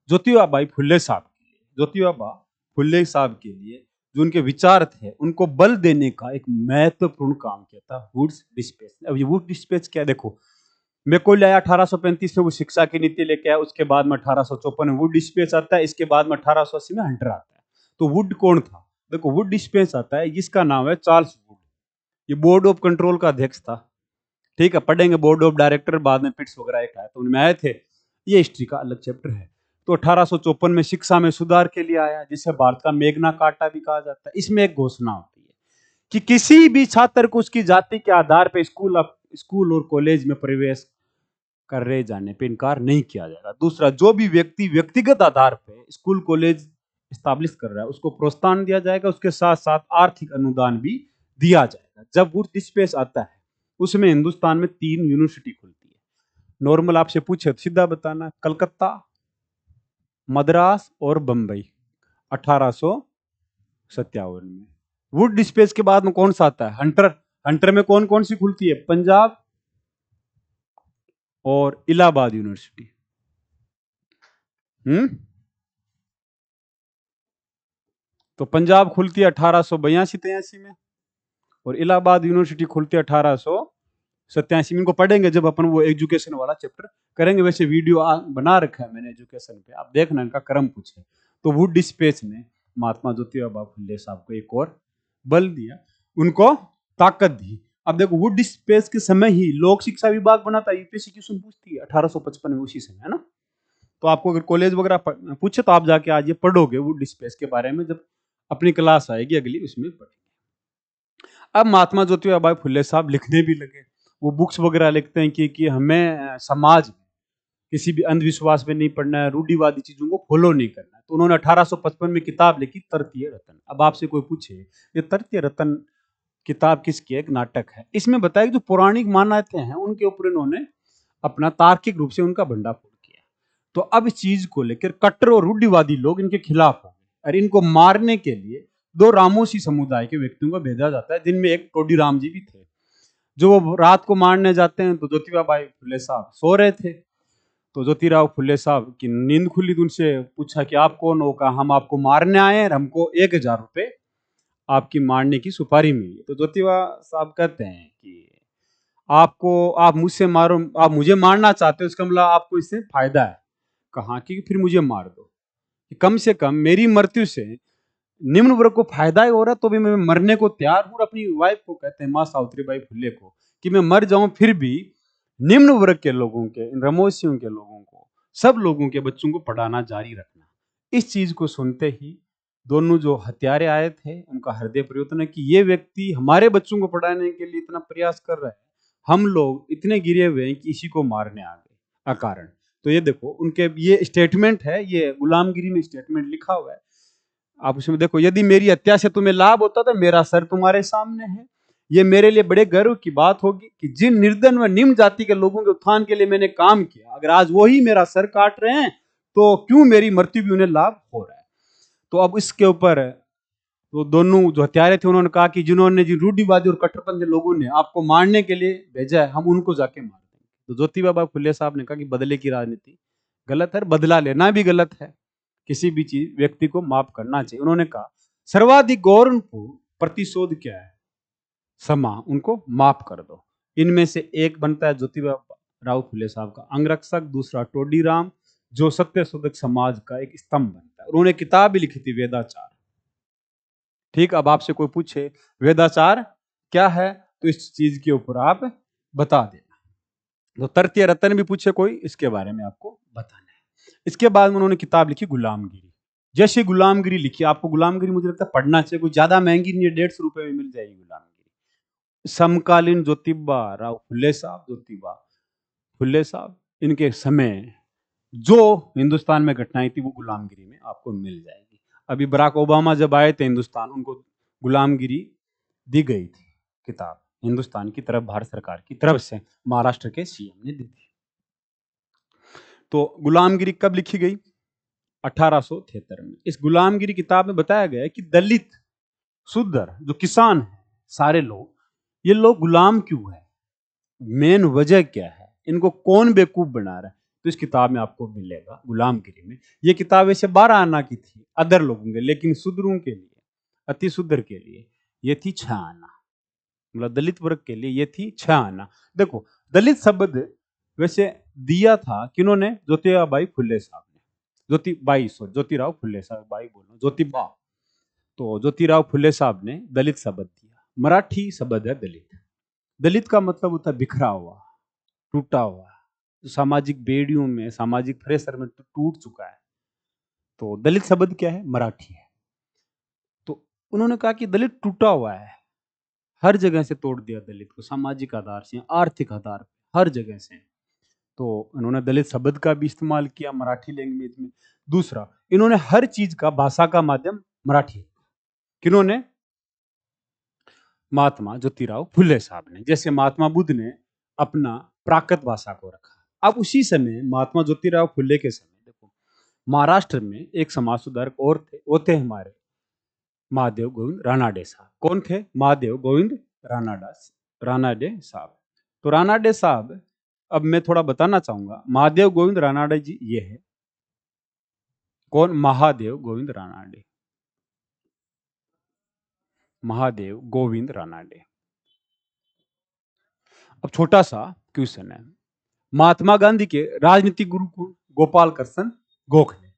S1: ज्योतिबा फुले साहब के लिए, ज्योतिबा फुले साहब के लिए जो उनके विचार थे उनको बल देने का एक महत्वपूर्ण काम किया था वुड डिस्पेच। अब ये वुड डिस्पेच क्या? देखो, मैकॉले आया 1835 में, वो शिक्षा की नीति लेके आया, उसके बाद में 1854 में वुड डिस्पेच आता है, इसके बाद में 1880 में हंटर आता है। तो वुड कौन था? देखो, वुड डिस्पेच आता है, जिसका नाम है चार्ल्स वुड। ये बोर्ड ऑफ कंट्रोल का अध्यक्ष था। ठीक है, पढ़ेंगे बोर्ड ऑफ डायरेक्टर बाद में, पिट्स वगैरह एक है, तो उनमें आए थे। ये हिस्ट्री का अलग चैप्टर है। तो 1854 में शिक्षा में सुधार के लिए आया, जिसे भारत का मेग्ना कार्टा भी कहा जाता है। इसमें एक घोषणा होती है कि किसी भी छात्र को उसकी जाति के आधार पर स्कूल और कॉलेज में प्रवेश कर रहे जाने पे इनकार नहीं किया जाएगा। दूसरा, जो भी व्यक्ति व्यक्तिगत आधार पे स्कूल कॉलेज स्टैब्लिश कर रहा है उसको प्रोत्साहन दिया जाएगा, उसके साथ साथ आर्थिक अनुदान भी दिया जाएगा। जब वुड डिस्पेच आता है उसमें हिंदुस्तान में 3 यूनिवर्सिटी खुलती है। नॉर्मल आपसे पूछे तो सीधा बताना, कलकत्ता, मद्रास और बंबई, 1857 में। वुड डिस्पेच के बाद में कौन सा आता है? हंटर। हंटर में कौन कौन सी खुलती है? पंजाब और इलाहाबाद यूनिवर्सिटी। तो पंजाब खुलती है 1882-83 में और इलाहाबाद यूनिवर्सिटी खुलती है 1887 में। इनको पढ़ेंगे जब अपन वो एजुकेशन वाला चैप्टर करेंगे। वैसे वीडियो बना रखा है मैंने एजुकेशन पे, आप देखना इनका क्रम कुछ है। तो वुड डिस्पेच ने महात्मा ज्योतिबा फुले साहब को एक और बल दिया, उनको ताकत दी। अब देखो, वुड डिस्पेच के समय ही लोक शिक्षा विभाग बना था, यूपीएससी क्वेश्चन पूछती है 1855 में, उसी समय, है ना। तो आपको अगर कॉलेज वगैरह पूछे तो आप जाके आज ये पढ़ोगे वुड डिस्पेच के बारे में, जब अपनी क्लास आएगी अगली, उसमें पढ़ेंगे। अब महात्मा ज्योतिबा फुले साहब लिखने भी लगे, वो बुक्स वगैरह लिखते हैं कि हमें समाज में किसी भी अंधविश्वास में नहीं पड़ना है, रूढ़िवादी चीजों को फॉलो नहीं करना है। तो उन्होंने 1855 में किताब लिखी, तृतीय रतन। अब आपसे कोई पूछे ये तृतीय रतन किताब किसकी है? एक नाटक है। इसमें बताया कि जो पौराणिक मान्यताएं हैं उनके ऊपर इन्होंने अपना तार्किक रूप से उनका भंडाफोड़ किया। तो अब इस चीज को लेकर कट्टर और रूढ़िवादी लोग इनके खिलाफ हो गए और इनको मारने के लिए 2 रामोसी समुदाय के व्यक्तियों को भेजा जाता है, जिनमें एक टोडी राम जी भी थे। जो वो रात को मारने जाते हैं तो ज्योतिबा फुले साहब सो रहे थे, तो ज्योतिराव फुले साहब की नींद खुली तो उनसे पूछा कि आप कौन हो? कहा हम आपको मारने आए हैं, हमको 1000 रुपए आपकी मारने की सुपारी मिली। तो ज्योतिबा साहब कहते हैं कि आप मुझसे मारो, आप मुझे मारना चाहते हो, इसका मतलब आपको इससे फायदा है। कहा कि फिर मुझे मार दो, कम से कम मेरी मृत्यु से निम्न वर्ग को फायदा ही हो रहा, तो भी मैं मरने को तैयार हूं। अपनी वाइफ को कहते हैं, माँ सावित्रीबाई फुले को, कि मैं मर जाऊं फिर भी निम्न वर्ग के लोगों के, इन रमोशियों के लोगों को, सब लोगों के बच्चों को पढ़ाना जारी रखना। इस चीज को सुनते ही दोनों जो हत्यारे आए थे उनका हृदय परिवर्तन है कि ये व्यक्ति हमारे बच्चों को पढ़ाने के लिए इतना प्रयास कर रहा है, हम लोग इतने गिरे हुए हैं कि इसी को मारने आ गए अकारण। तो ये देखो उनके ये स्टेटमेंट है, ये गुलामगिरी में स्टेटमेंट लिखा हुआ है। आप उसमें देखो, यदि मेरी हत्या से तुम्हें लाभ होता तो मेरा सर तुम्हारे सामने है। ये मेरे लिए बड़े गर्व की बात होगी कि जिन निर्धन व निम्न जाति के लोगों के उत्थान के लिए मैंने काम किया, अगर आज वही मेरा सर काट रहे हैं तो क्यों मेरी मृत्यु भी उन्हें लाभ हो रहा है। तो अब इसके ऊपर तो दोनों जो हत्यारे थे उन्होंने कहा कि जिन्होंने जिन रूढ़िवादी और कट्टरपंथी लोगों ने आपको मारने के लिए भेजा है, हम उनको जाके मार देंगे। तो ज्योतिबा बाई फुले साहब ने कहा कि बदले की राजनीति गलत है, बदला लेना भी गलत है, किसी भी चीज व्यक्ति को माफ करना चाहिए। उन्होंने कहा सर्वाधिक गौरवपूर्ण प्रतिशोध क्या है, क्षमा, उनको माफ कर दो। इनमें से एक बनता है ज्योतिबा राव फुले साहब का अंगरक्षक, दूसरा टोडी राम जो सत्य शोधक समाज का एक स्तंभ बनता है। उन्होंने किताब भी लिखी थी वेदाचार। ठीक, अब आपसे कोई पूछे वेदाचार क्या है तो इस चीज के ऊपर आप बता देना। तो तृतीय रत्न भी पूछे कोई, इसके बारे में आपको बताना है। इसके बाद में उन्होंने किताब लिखी गुलामगिरी। जैसे गुलामगिरी लिखी, आपको गुलामगिरी मुझे लगता है पढ़ना चाहिए, कोई ज्यादा महंगी नहीं है, 150 रुपए में मिल जाएगी गुलामगिरी। समकालीन ज्योतिबा राव फुले साहब, ज्योतिबा फुले साहब, इनके समय जो हिंदुस्तान में घटनाएं थी वो गुलामगिरी में आपको मिल जाएगी। अभी बराक ओबामा जब आए थे हिंदुस्तान, उनको गुलामगिरी दी गई थी किताब, हिंदुस्तान की तरफ भारत सरकार की तरफ से महाराष्ट्र के सीएम ने दी थी। तो गुलामगिरी कब लिखी गई? 1873 में। इस गुलामगिरी किताब में बताया गया है कि दलित, शूद्र, जो किसान है, सारे लोग, ये लोग गुलाम क्यों है, मेन वजह क्या है, इनको कौन बेवकूफ बना रहा है। तो इस किताब में आपको मिलेगा गुलामगिरी में। ये किताब वैसे 12 आना की थी अदर लोगों के, लेकिन शूद्रों के लिए, अति शूद्र के लिए ये थी 6 आना, मतलब दलित वर्ग के लिए ये थी 6 आना। देखो दलित शब्द वैसे दिया था किन्होंने? ज्योतिबाई फुले साहब ने, ज्योतिराव फुले साहब, बाई बोलो ज्योतिबा। तो ज्योतिराव फुले साहब ने दलित शब्द दिया। मराठी शब्द है दलित। दलित का मतलब होता है बिखरा हुआ, टूटा हुआ, जो सामाजिक बेड़ियों में, सामाजिक प्रेशर में टूट चुका है। तो दलित शब्द क्या है? मराठी है। तो उन्होंने कहा कि दलित टूटा हुआ है, हर जगह से तोड़ दिया दलित को, सामाजिक आधार से, आर्थिक आधार पे, हर जगह से। तो इन्होंने दलित शब्द का भी इस्तेमाल किया मराठी लैंग्वेज में। दूसरा, इन्होंने हर चीज का भाषा का माध्यम मराठी। किन्होंने? महात्मा ज्योतिराव फुले साहब ने। जैसे महात्मा बुद्ध ने अपना प्राकृत भाषा को रखा। अब उसी समय महात्मा ज्योतिराव फुले के समय देखो महाराष्ट्र में एक समाज सुधारक और थे, वो थे हमारे महादेव गोविंद रानाडे साहब। कौन थे? महादेव गोविंद रानाडे साहब। तो रानाडे साहब, अब मैं थोड़ा बताना चाहूंगा, महादेव गोविंद रानाडे जी ये है। कौन? महादेव गोविंद रानाडे, महादेव गोविंद रानाडे। अब छोटा सा क्वेश्चन है, महात्मा गांधी के राजनीतिक गुरु कौन? गोपाल कृष्ण गोखले।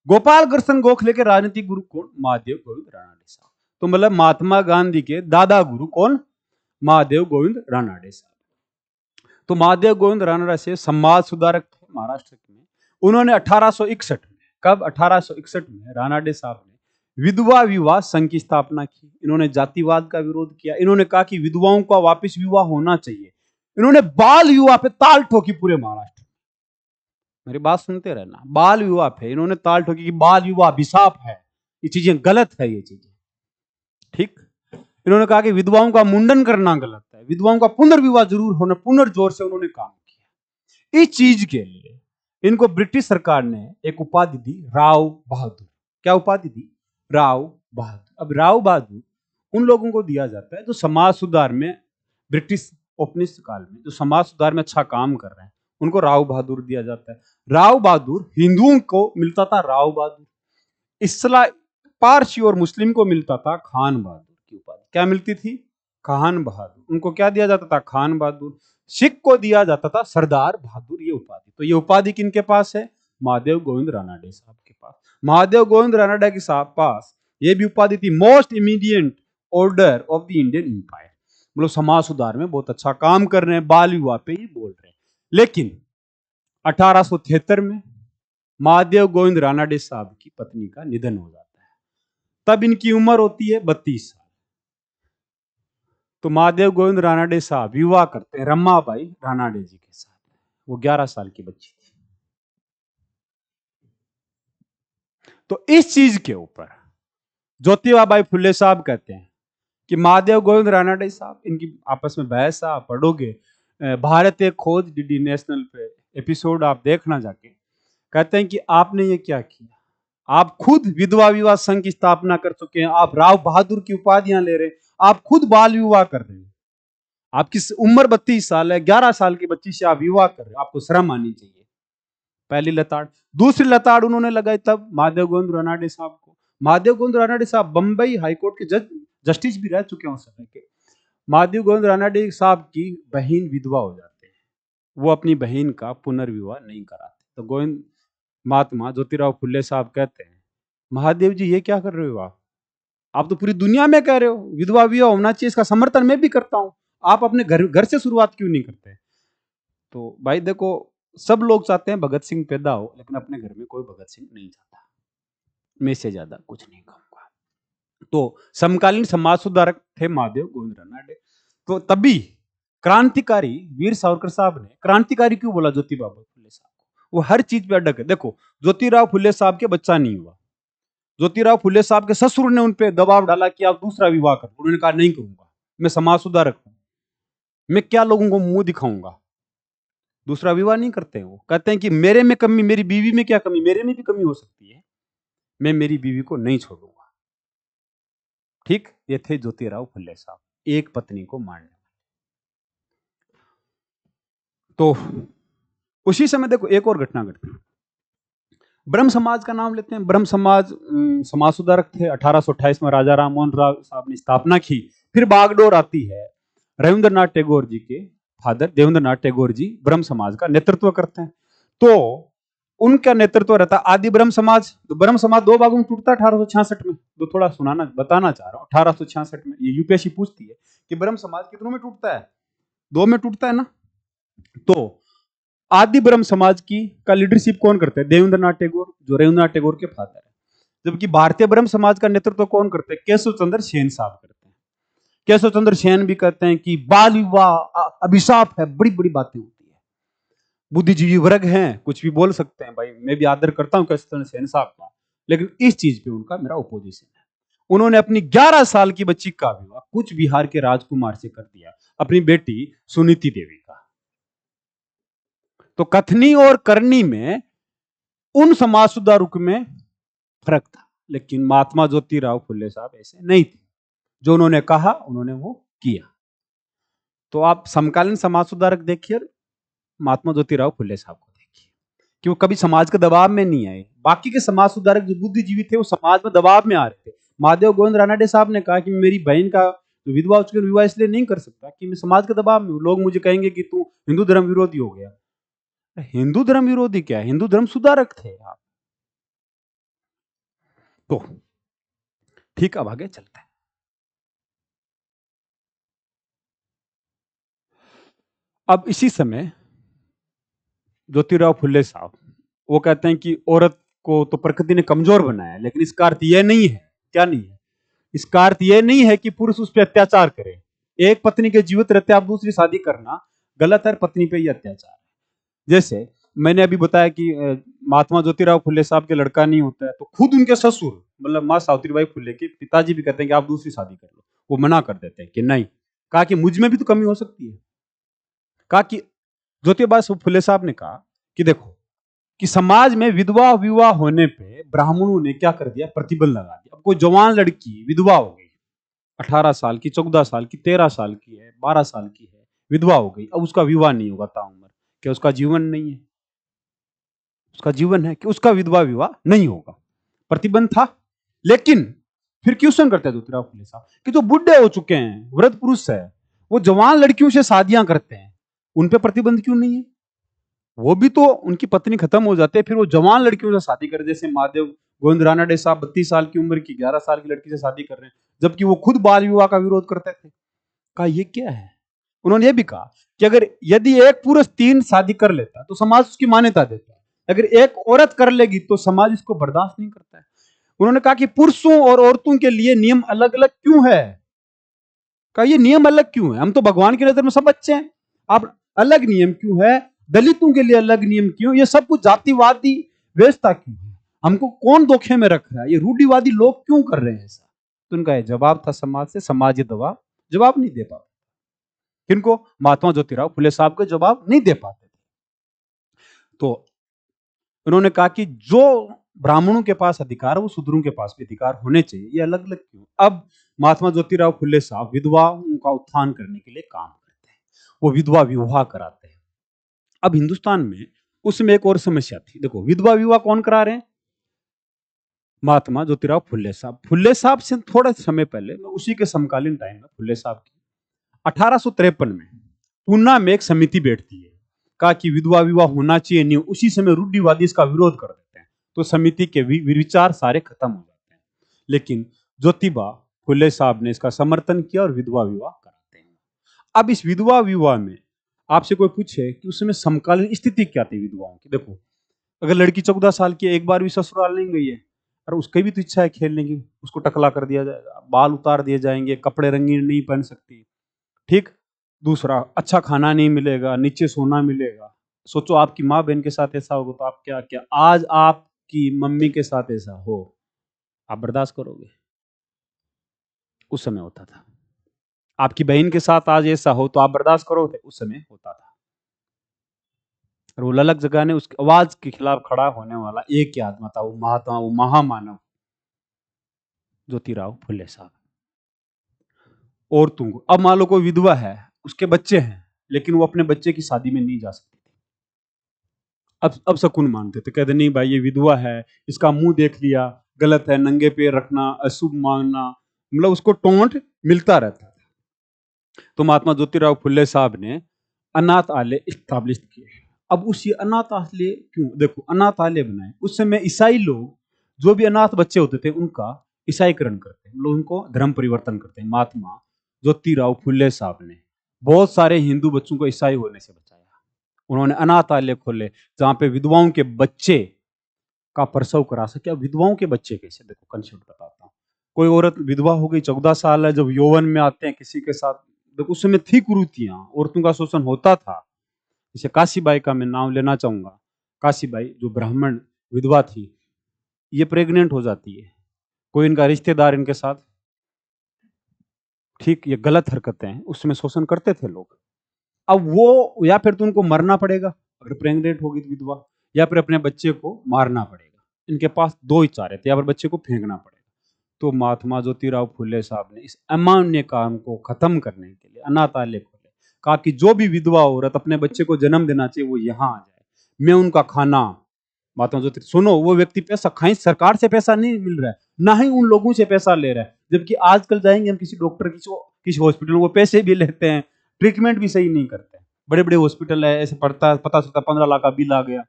S1: गोपाल कृष्ण गोखले के राजनीतिक गुरु कौन? महादेव गोविंद रानाडे साहब। तो मतलब महात्मा गांधी के दादा गुरु कौन? महादेव गोविंद रानाडे साहब। तो महादेव गोविंद रानाडे से समाज सुधारक थे महाराष्ट्र में। उन्होंने 1861 में, कब? 1861 में रानाडे साहब ने विधवा विवाह संघ की स्थापना की। इन्होंने जातिवाद का विरोध किया। इन्होंने कहा कि विधवाओं का वापस विवाह होना चाहिए। इन्होंने बाल विवाह पे ताल ठोकी पूरे महाराष्ट्र। मेरी बात सुनते रहना, बाल विवाह पे इन्होंने ताल ठोकी कि बाल विवाह अभिशाप है, ये चीजें गलत है, ये चीजें ठीक। इन्होंने कहा कि विधवाओं का मुंडन करना गलत है, विधवाओं का पुनर्विवाह जरूर होना, पुनर्जोर से उन्होंने काम किया। इस चीज के लिए इनको ब्रिटिश सरकार ने एक उपाधि दी, राव बहादुर। क्या उपाधि दी? राव बहादुर। अब राव बहादुर उन लोगों को दिया जाता है जो समाज सुधार में, ब्रिटिश औपनिवेशिक काल में जो समाज सुधार में अच्छा काम कर रहे हैं, उनको राव बहादुर दिया जाता है। राव बहादुर हिंदुओं को मिलता था राव बहादुर, इस्लाम, पारसी और मुस्लिम को मिलता था खान बहादुर। की उपाधि क्या मिलती थी? खान बहादुर। उनको क्या दिया जाता था? खान बहादुर। सिख को दिया जाता था सरदार बहादुर, ये उपाधि। तो ये उपाधि किनके पास है? महादेव गोविंद रानाडे साहब के पास। महादेव गोविंद रानाडे के पास ये भी उपाधि थी, most immediate order of the Indian Empire. मतलब समाज सुधार में बहुत अच्छा काम कर रहे हैं, बाल विवाह पे ही बोल रहे हैं। लेकिन 1873 में महादेव गोविंद रानाडे साहब की पत्नी का निधन हो जाता है। तब इनकी उम्र होती है 32 साल। तो महादेव गोविंद रानाडे साहब विवाह करते हैं रमाबाई रानाडे जी के साथ। वो 11 साल की बच्ची थी। तो इस चीज के ऊपर ज्योतिबा बाई फुले साहब कहते हैं कि महादेव गोविंद रानाडे साहब, इनकी आपस में बहस आप पढ़ोगे, भारत एक खोज डीडी नेशनल पे एपिसोड आप देखना जाके। कहते हैं कि आपने ये क्या किया? आप खुद विधवा विवाह संघ की स्थापना कर चुके हैं, आप राव बहादुर की उपाधियां ले रहे हैं, आप खुद बाल विवाह कर रहे हैं। आपकी उम्र 32 साल है, 11 साल की बच्ची से आप विवाह कर रहे हो, आपको शर्म आनी चाहिए। पहली लताड़। दूसरी लताड़ उन्होंने लगाई तब महादेव गोविंद रानाडे साहब को। महादेव गोविंद रानाडे साहब बंबई हाईकोर्ट के जस्टिस भी रह चुके हैं उस समय के। महादेव गोविंद रानाडे साहब की बहन विधवा हो जाते हैं, वो अपनी बहन का पुनर्विवाह नहीं कराते। तो गोविंद महात्मा ज्योतिराव फुले साहब कहते हैं, महादेव जी ये क्या कर रहे हो? आप तो पूरी दुनिया में कह रहे हो विधवा विवाह होना चाहिए, इसका समर्थन मैं भी करता हूं, आप अपने घर से शुरुआत क्यों नहीं करते? तो भाई देखो, सब लोग चाहते हैं भगत सिंह पैदा हो, लेकिन अपने घर में कोई भगत सिंह नहीं चाहता। मैं से ज्यादा कुछ नहीं कहूंगा। तो समकालीन समाज सुधारक थे महादेव गोविंद रानाडे। तो तभी क्रांतिकारी वीर सावरकर साहब ने, क्रांतिकारी क्यों बोला ज्योतिबा फुले साहब को? वो हर चीज पे अडग है। देखो, ज्योतिराव फुले साहब के बच्चा नहीं हुआ, ज्योतिराव फुले साहब के ससुर ने उन पे दबाव डाला कि आप दूसरा विवाह करो। उन्होंने कहा नहीं करूंगा, मैं समाज सुधारक हूं, मैं क्या लोगों को मुंह दिखाऊंगा। दूसरा विवाह नहीं करते हैं। वो कहते हैं कि मेरे में कमी, मेरी बीवी में क्या कमी? मेरे में भी कमी हो सकती है, मैं मेरी बीवी को नहीं छोड़ूंगा। ठीक, ये थे ज्योतिराव फुले साहब, एक पत्नी को मारने वाले। तो उसी समय देखो एक और घटना घटती। ब्रह्म समाज का नाम लेते हैं। ब्रह्म समाज समाज सुधारक थे। 1828 में राजा राम मोहन राय साहब ने स्थापना की। फिर बागडोर आती है, रविंद्रनाथ टैगोर जी के फादर देवेंद्रनाथ टैगोर जी ब्रह्म समाज का नेतृत्व करते हैं। तो उनका नेतृत्व रहता है आदि ब्रह्म समाज। तो ब्रह्म समाज दो भागों में टूटता है 1866 में। तो थोड़ा सुनाना बताना चाह रहा हूँ, 1866 में ये यूपीएससी पूछती है कि ब्रह्म समाज कितनों में टूटता है? दो में टूटता है ना। तो आदि ब्रह्म समाज की का लीडरशिप कौन करते हैं? देवेंद्रनाथ टैगोर, जो रविंद्रनाथ टैगोर के फादर है। जबकि भारतीय ब्रह्म समाज का नेतृत्व कौन करते हैं? केशव चंद्र सेन साहब करते हैं। केशव चंद्र सेन भी कहते हैं कि बाल विवाह अभिशाप है, बड़ी बड़ी बातें होती है। बुद्धिजीवी वर्ग हैं, कुछ भी बोल सकते हैं। भाई मैं भी आदर करता हूं केशव चंद्र सेन साहब का, लेकिन इस चीज पे उनका मेरा ओपोजिशन है। उन्होंने अपनी 11 साल की बच्ची का विवाह कुछ बिहार के राजकुमार से कर दिया, अपनी बेटी सुनीति देवी का। तो कथनी और करनी में उन समाज सुधारक में फर्क था, लेकिन महात्मा ज्योतिराव फुले साहब ऐसे नहीं थे। जो उन्होंने कहा उन्होंने वो किया। तो आप समकालीन समाज सुधारक देखिए, महात्मा ज्योतिराव फुले साहब को देखिए कि वो कभी समाज के दबाव में नहीं आए। बाकी के समाज सुधारक जो बुद्धिजीवी थे वो समाज में दबाव में आ रहे थे। महादेव गोविंद रानाडे साहब ने कहा कि मेरी बहन का विधवा हो चुकी है, विवाह इसलिए नहीं कर सकता कि मैं समाज के दबाव में हूं। लोग मुझे कहेंगे कि तू हिंदू धर्म विरोधी हो गया। हिंदू धर्म विरोधी क्या है? हिंदू धर्म सुधारक थे आप। तो ठीक, अब आगे चलते हैं। अब इसी समय ज्योतिराव फुले साहब वो कहते हैं कि औरत को तो प्रकृति ने कमजोर बनाया है, लेकिन इसका अर्थ यह नहीं है, क्या नहीं है? इसका अर्थ यह नहीं है कि पुरुष उस पर अत्याचार करे। एक पत्नी के जीवित रहते आप दूसरी शादी करना गलत है, पत्नी पे ही अत्याचार है। जैसे मैंने अभी बताया कि महात्मा ज्योतिराव फुले साहब के लड़का नहीं होता है, तो खुद उनके ससुर मतलब माँ सावित्रीबाई फुले के पिताजी भी कहते हैं कि आप दूसरी शादी कर लो। वो मना कर देते हैं कि नहीं। कहा कि मुझ में भी तो कमी हो सकती है। कहा कि ज्योतिबा फुले साहब ने कहा कि देखो कि समाज में विधवा विवाह होने पे ब्राह्मणों ने क्या कर दिया? प्रतिबंध लगा दिया। अब कोई जवान लड़की विधवा हो गई, 18 साल की, 14 साल की, 13 साल की है, 12 साल की है, विधवा हो गई, अब उसका विवाह नहीं होगा ताउम्र। क्या उसका जीवन नहीं है? उसका जीवन है कि उसका विधवा विवाह नहीं होगा। प्रतिबंध था। लेकिन फिर क्वेश्चन करते हैं ज्योतिराव फुले साहब कि जो बुढ़े हो चुके हैं, वृद्ध पुरुष है, वो जवान लड़कियों से शादियां करते हैं, उन पे प्रतिबंध क्यों नहीं है? वो भी तो, उनकी पत्नी खत्म हो जाती है, फिर वो जवान लड़कियों से शादी कर, जैसे महादेव गोविंद रानडे साहब 32 साल की उम्र की 11 साल की लड़की से शादी कर रहे हैं, जबकि वो खुद बाल विवाह का विरोध करते थे। कहा ये क्या है? उन्होंने ये भी कहा कि अगर यदि एक पुरुष 3 शादी कर लेता तो समाज उसकी मान्यता देता है, अगर एक औरत कर लेगी तो समाज इसको बर्दाश्त नहीं करता है। उन्होंने कहा कि पुरुषों और औरतों के लिए नियम अलग अलग क्यों है? कहा ये नियम अलग क्यों है? हम तो भगवान की नजर में सब अच्छे हैं, आप अलग नियम क्यों है? दलितों के लिए अलग नियम क्यों? ये सब कुछ जातिवादी व्यवस्था क्यों है? हमको कौन धोखे में रख रहा है? ये रूढ़िवादी लोग क्यों कर रहे हैं ऐसा? तो उनका ये जवाब था समाज से, समाज ये जवाब नहीं दे पाता। किनको? महात्मा ज्योतिराव फुले साहब के जवाब नहीं दे पाते थे। तो उन्होंने कहा कि जो ब्राह्मणों के पास अधिकार है वो शूद्रों के पास भी अधिकार होने चाहिए, ये अलग अलग क्यों? अब महात्मा ज्योतिराव फुले साहब विधवाओं का उत्थान करने के लिए काम करते हैं, वो विधवा विवाह कराते हैं। अब हिंदुस्तान में उसमें एक और समस्या थी। देखो, विधवा विवाह कौन करा रहे हैं? महात्मा ज्योतिराव फुले साहब। फुले साहब से थोड़ा समय पहले, उसी के समकालीन टाइम में फुले साहब की 1853 में पूना में एक समिति बैठती है, कहा कि विधवा विवाह होना चाहिए नहीं। उसी समय रूढ़िवादी इसका विरोध कर देते हैं, तो समिति के विचार सारे खत्म हो जाते हैं। लेकिन ज्योतिबा फुले साहब ने इसका समर्थन किया और विधवा विवाह कराते हैं। अब इस विधवा विवाह में आपसे कोई पूछे कि उस समय समकालीन स्थिति क्या थी विधवाओं की, देखो, अगर लड़की 14 साल की एक बार भी ससुराल नहीं गई है, और उसकी भी तो इच्छा है खेलने की, उसको टकला कर दिया जाएगा, बाल उतार दिए जाएंगे, कपड़े रंगीन नहीं पहन सकती, ठीक। दूसरा, अच्छा खाना नहीं मिलेगा, नीचे सोना मिलेगा। सोचो आपकी माँ बहन के साथ ऐसा होगा तो आप क्या क्या, आज आपकी मम्मी के साथ ऐसा हो, आप बर्दाश्त करोगे? उस समय होता था। आपकी बहन के साथ आज ऐसा हो तो आप बर्दाश्त करोगे? उस समय होता था। और वो ललक जगाने, उसकी आवाज के खिलाफ खड़ा होने वाला एक ही आत्मा था, वो महात्मा, वो महामानव ज्योतिराव फुले साहब। और तुम, अब मान लो कोई विधवा है, उसके बच्चे हैं, लेकिन वो अपने बच्चे की शादी में नहीं जा सकती। अब शकुन मानते थे, कहते नहीं भाई ये विधवा है, इसका मुंह देख लिया, गलत है, नंगे पैर रखना, अशुभ मानना, मतलब उसको टोंट मिलता रहता था। तो महात्मा ज्योतिराव फुले साहब ने अनाथालय स्टैब्लिश किए। अब उसी अनाथालय क्यों, देखो, अनाथालय बनाए, उस समय ईसाई लोग जो भी अनाथ बच्चे होते थे उनका ईसाईकरण करते, मतलब उनको धर्म परिवर्तन करते। महात्मा ज्योतिराव फुले साहब ने बहुत सारे हिंदू बच्चों को ईसाई होने से बचाया। उन्होंने अनाथालय खोले जहां पे विधवाओं के बच्चे का प्रसव करा सके। अब विधवाओं के बच्चे कैसे, देखो कंसेप्ट बताता हूँ। कोई औरत विधवा हो गई, 14 साल है, जब यौवन में आते हैं किसी के साथ, देखो उस समय थी कुरीतियां, औरतों का शोषण होता था। जैसे काशीबाई का मैं नाम लेना चाहूंगा। काशीबाई जो ब्राह्मण विधवा थी, ये प्रेग्नेंट हो जाती है, कोई इनका रिश्तेदार इनके साथ, ठीक, ये गलत हरकतें हैं, उसमें शोषण करते थे लोग। अब वो, या फिर तो उनको मरना पड़ेगा अगर प्रेग्नेंट होगी तो विधवा, या फिर अपने बच्चे को मारना पड़ेगा। इनके पास दो ही चारे थे, या फिर बच्चे को फेंकना पड़ेगा। तो महात्मा ज्योतिराव फुले साहब ने इस अमान्य काम को खत्म करने के लिए अनाथालय खोले। कहा कि जो भी विधवा औरत अपने बच्चे को जन्म देना चाहिए वो यहाँ आ जाए, मैं उनका खाना, महात्मा ज्योतिराव, सुनो, वो व्यक्ति पैसा खाई, सरकार से पैसा नहीं मिल रहा है, ना ही उन लोगों से पैसा ले रहा है। जबकि आजकल जाएंगे हम किसी डॉक्टर, किसी हॉस्पिटल, वो पैसे भी लेते हैं, ट्रीटमेंट भी सही नहीं करते। बड़े बड़े हॉस्पिटल है, ऐसे पता चलता 15 लाख का बिल आ गया।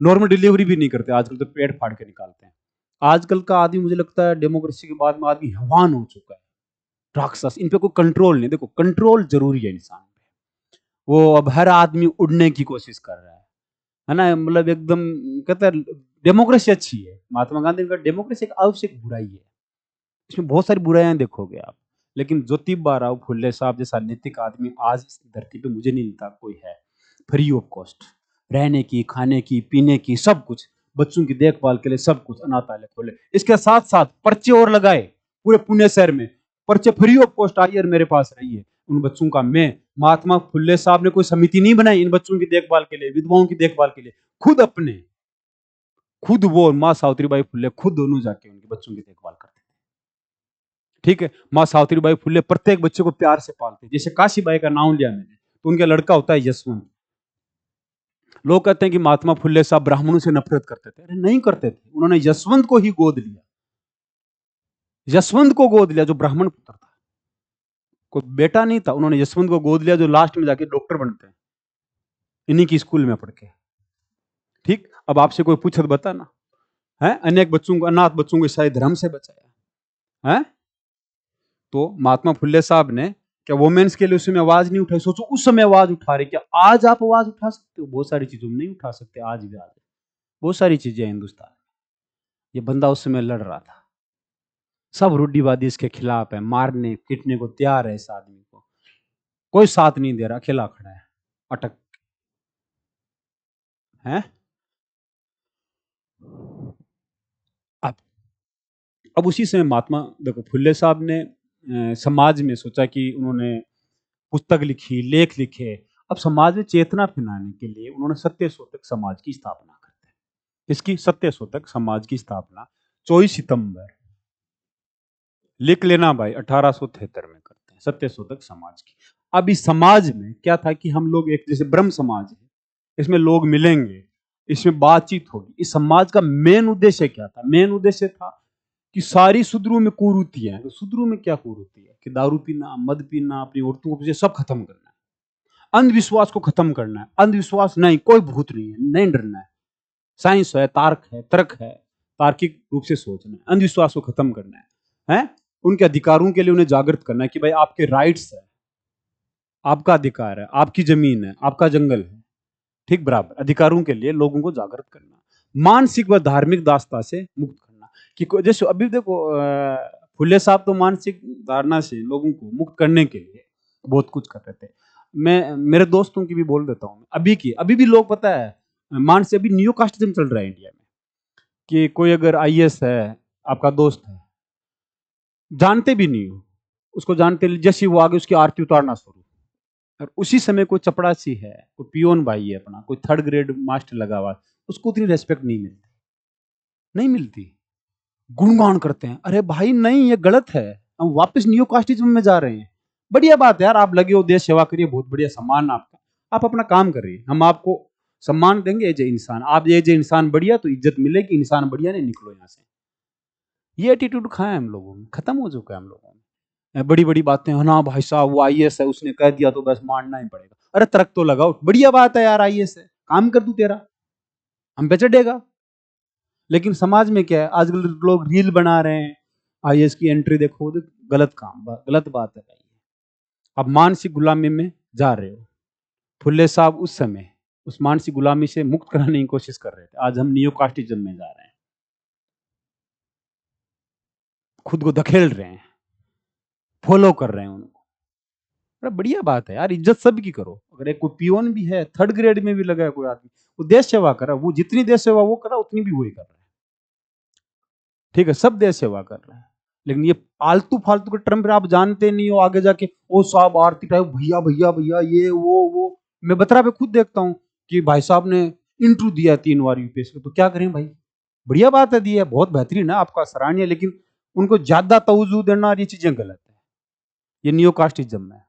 S1: नॉर्मल डिलीवरी भी नहीं करते आजकल, तो पेट फाड़ के निकालते हैं। आजकल का आदमी, मुझे लगता है डेमोक्रेसी के बाद में आदमी हैवान हो चुका है, राक्षस। इन पे कोई कंट्रोल नहीं। देखो, कंट्रोल जरूरी है इंसान पे। वो अब हर आदमी उड़ने की कोशिश कर रहा है ना, मतलब एकदम, कहते हैं डेमोक्रेसी अच्छी है। महात्मा गांधी का डेमोक्रेसी एक आवश्यक बुराई है, इसमें बहुत सारी बुराइयां देखोगे आप। लेकिन ज्योतिबा राव फुले साहब जैसा नैतिक आदमी आज इस धरती पे मुझे नहीं लगता कोई है। फ्री ऑफ कॉस्ट, रहने की, खाने की, पीने की, सब कुछ, बच्चों की देखभाल के लिए सब कुछ अनाथालय खोले। इसके साथ साथ पर्चे और लगाए पूरे पुणे शहर में, पर्चे फ्री ऑफ कॉस्ट आइए मेरे पास रहिए। उन बच्चों का, मैं, महात्मा फुले साहब ने कोई समिति नहीं बनाई इन बच्चों की देखभाल के लिए, विधवाओं की देखभाल के लिए, खुद वो माँ सावित्रीबाई फुले खुद दोनों जाके उनके बच्चों की देखभाल करते। ठीक है, माँ सावित्रीबाई फुले प्रत्येक बच्चे को प्यार से पालते। जैसे काशीबाई का नाम लिया मैंने, तो उनका लड़का होता है यशवंत। लोग कहते हैं कि महात्मा फुले साहब ब्राह्मणों से नफरत करते थे, अरे नहीं करते थे, उन्होंने यशवंत को ही गोद लिया। यशवंत को गोद लिया जो ब्राह्मण पुत्र था, कोई बेटा नहीं था, उन्होंने यशवंत को गोद लिया जो लास्ट में जाके डॉक्टर बनते हैं इन्हीं की स्कूल में पढ़ के। ठीक, अब आपसे कोई पूछे तो बताना है, अनेक बच्चों को, अनाथ बच्चों को ईसाई धर्म से बचाया है। तो महात्मा फुल्ले साहब ने क्या वोमेन्स के लिए उस समय आवाज नहीं उठाई? सोचो उस समय आवाज उठा रहे, क्या आज आप आवाज उठा सकते हो? बहुत सारी चीजों में नहीं उठा सकते, आज भी आज बहुत सारी चीजें हिंदुस्तान में। ये बंदा उस समय लड़ रहा था, सब रूढ़िवादी इसके खिलाफ है, मारने पीटने को तैयार है इस आदमी को, कोई साथ नहीं दे रहा, अकेला खड़ा है अटक है। अब उसी समय महात्मा देखो फुल्ले साहब ने समाज में सोचा कि उन्होंने पुस्तक लिखी, लेख लिखे, अब समाज में चेतना फैलाने के लिए उन्होंने सत्य शोधक समाज की स्थापना करते हैं। इसकी सत्य शोधक समाज की स्थापना 24 सितंबर, लिख लेना भाई, 1873 में करते हैं, सत्य शोधक समाज की। अब इस समाज में क्या था कि हम लोग एक जैसे ब्रह्म समाज है, इसमें लोग मिलेंगे, इसमें बातचीत होगी। इस समाज का मेन उद्देश्य क्या था? मेन उद्देश्य था कि सारी शूद्रों में कुरीति है, तो शूद्रों में क्या कुरीति है कि दारू पीना, मद पीना, अपनी औरतों को पीछे सब खत्म करना है, अंधविश्वास को खत्म करना है। अंधविश्वास नहीं, कोई भूत नहीं है, नहीं डरना है, साइंस है, तर्क है, तार्किक रूप से सोचना है, अंधविश्वास को खत्म करना है? उनके अधिकारों के लिए उन्हें जागृत करना है कि भाई आपके राइट्स है, आपका अधिकार है, आपकी जमीन है, आपका जंगल है, ठीक, बराबर अधिकारों के लिए लोगों को जागृत करना, मानसिक व धार्मिक दासता से मुक्त करना। कि जैसे अभी देखो फुले साहब तो मानसिक धारणा से लोगों को मुक्त करने के लिए बहुत कुछ कर रहे थे। मैं मेरे दोस्तों की भी बोल देता हूँ, अभी भी लोग, पता है, मानसिक अभी नियो कास्टिज्म चल रहा है इंडिया में, कि कोई अगर आईएएस है, आपका दोस्त है, जानते भी नहीं हो उसको, जानते जैसे वो आगे उसकी आरती उतारना शुरू, और उसी समय कोई चपड़ासी है, कोई पियोन भाई है अपना, कोई थर्ड ग्रेड मास्टर लगा हुआ, उसको उतनी रेस्पेक्ट नहीं मिलती, नहीं मिलती। गुणगान करते हैं, अरे भाई नहीं, ये गलत है, हम वापस नियो कास्टिज्म में जा रहे हैं। बढ़िया बात है यार, आप लगे हो देश सेवा करिए, बहुत बढ़िया, सम्मान आपका, आप अपना काम करिए, हम आपको सम्मान देंगे एज ए इंसान, आप एज ए इंसान बढ़िया तो इज्जत मिलेगी, इंसान बढ़िया नहीं निकलो यहाँ से। ये एटीट्यूड खाया हम लोगों में, खत्म हो चुका है हम लोगों में। बड़ी बड़ी बातें, ना भाई साहब वो आईएएस है, उसने कह दिया तो बस मानना ही पड़ेगा। अरे तर्क तो लगाओ, बढ़िया बात है यार, आईएएस है, काम कर तू तेरा, हम पे चढ़ेगा। लेकिन समाज में क्या है, आजकल लोग रील बना रहे हैं, आईएएस की एंट्री देखो, गलत काम, गलत बात है भाई। अब मानसिक गुलामी में जा रहे हो। फुल्ले साहब उस समय उस मानसिक गुलामी से मुक्त कराने की कोशिश कर रहे थे, आज हम नियो कास्टिज्म में जा रहे हैं, खुद को धकेल रहे हैं, फॉलो कर रहे हैं उनको। अरे बढ़िया बात है यार, इज्जत सबकी करो। अगर एक कोई पियोन भी है, थर्ड ग्रेड में भी लगा है कोई आदमी, वो देश सेवा कर रहा है, वो जितनी देश सेवा वो कर रहा है उतनी भी वही कर रहा है, ठीक है, सब देश सेवा कर रहे हैं। लेकिन ये आलतू फालतू के टर्म पर आप जानते नहीं हो, आगे जाके ओ साहब आरती टाइप, भैया भैया भैया, ये वो। मैं बतरा पे खुद देखता हूँ कि भाई साहब ने इंटरव्यू दिया 3 बार यूपीएससी को, तो क्या करें भाई, बढ़िया बात है, दी है, बहुत बेहतरीन है, आपका सराहनीय, लेकिन उनको ज्यादा तवज्जो देना और ये चीजें गलत है, ये नियो कास्टिज्म है।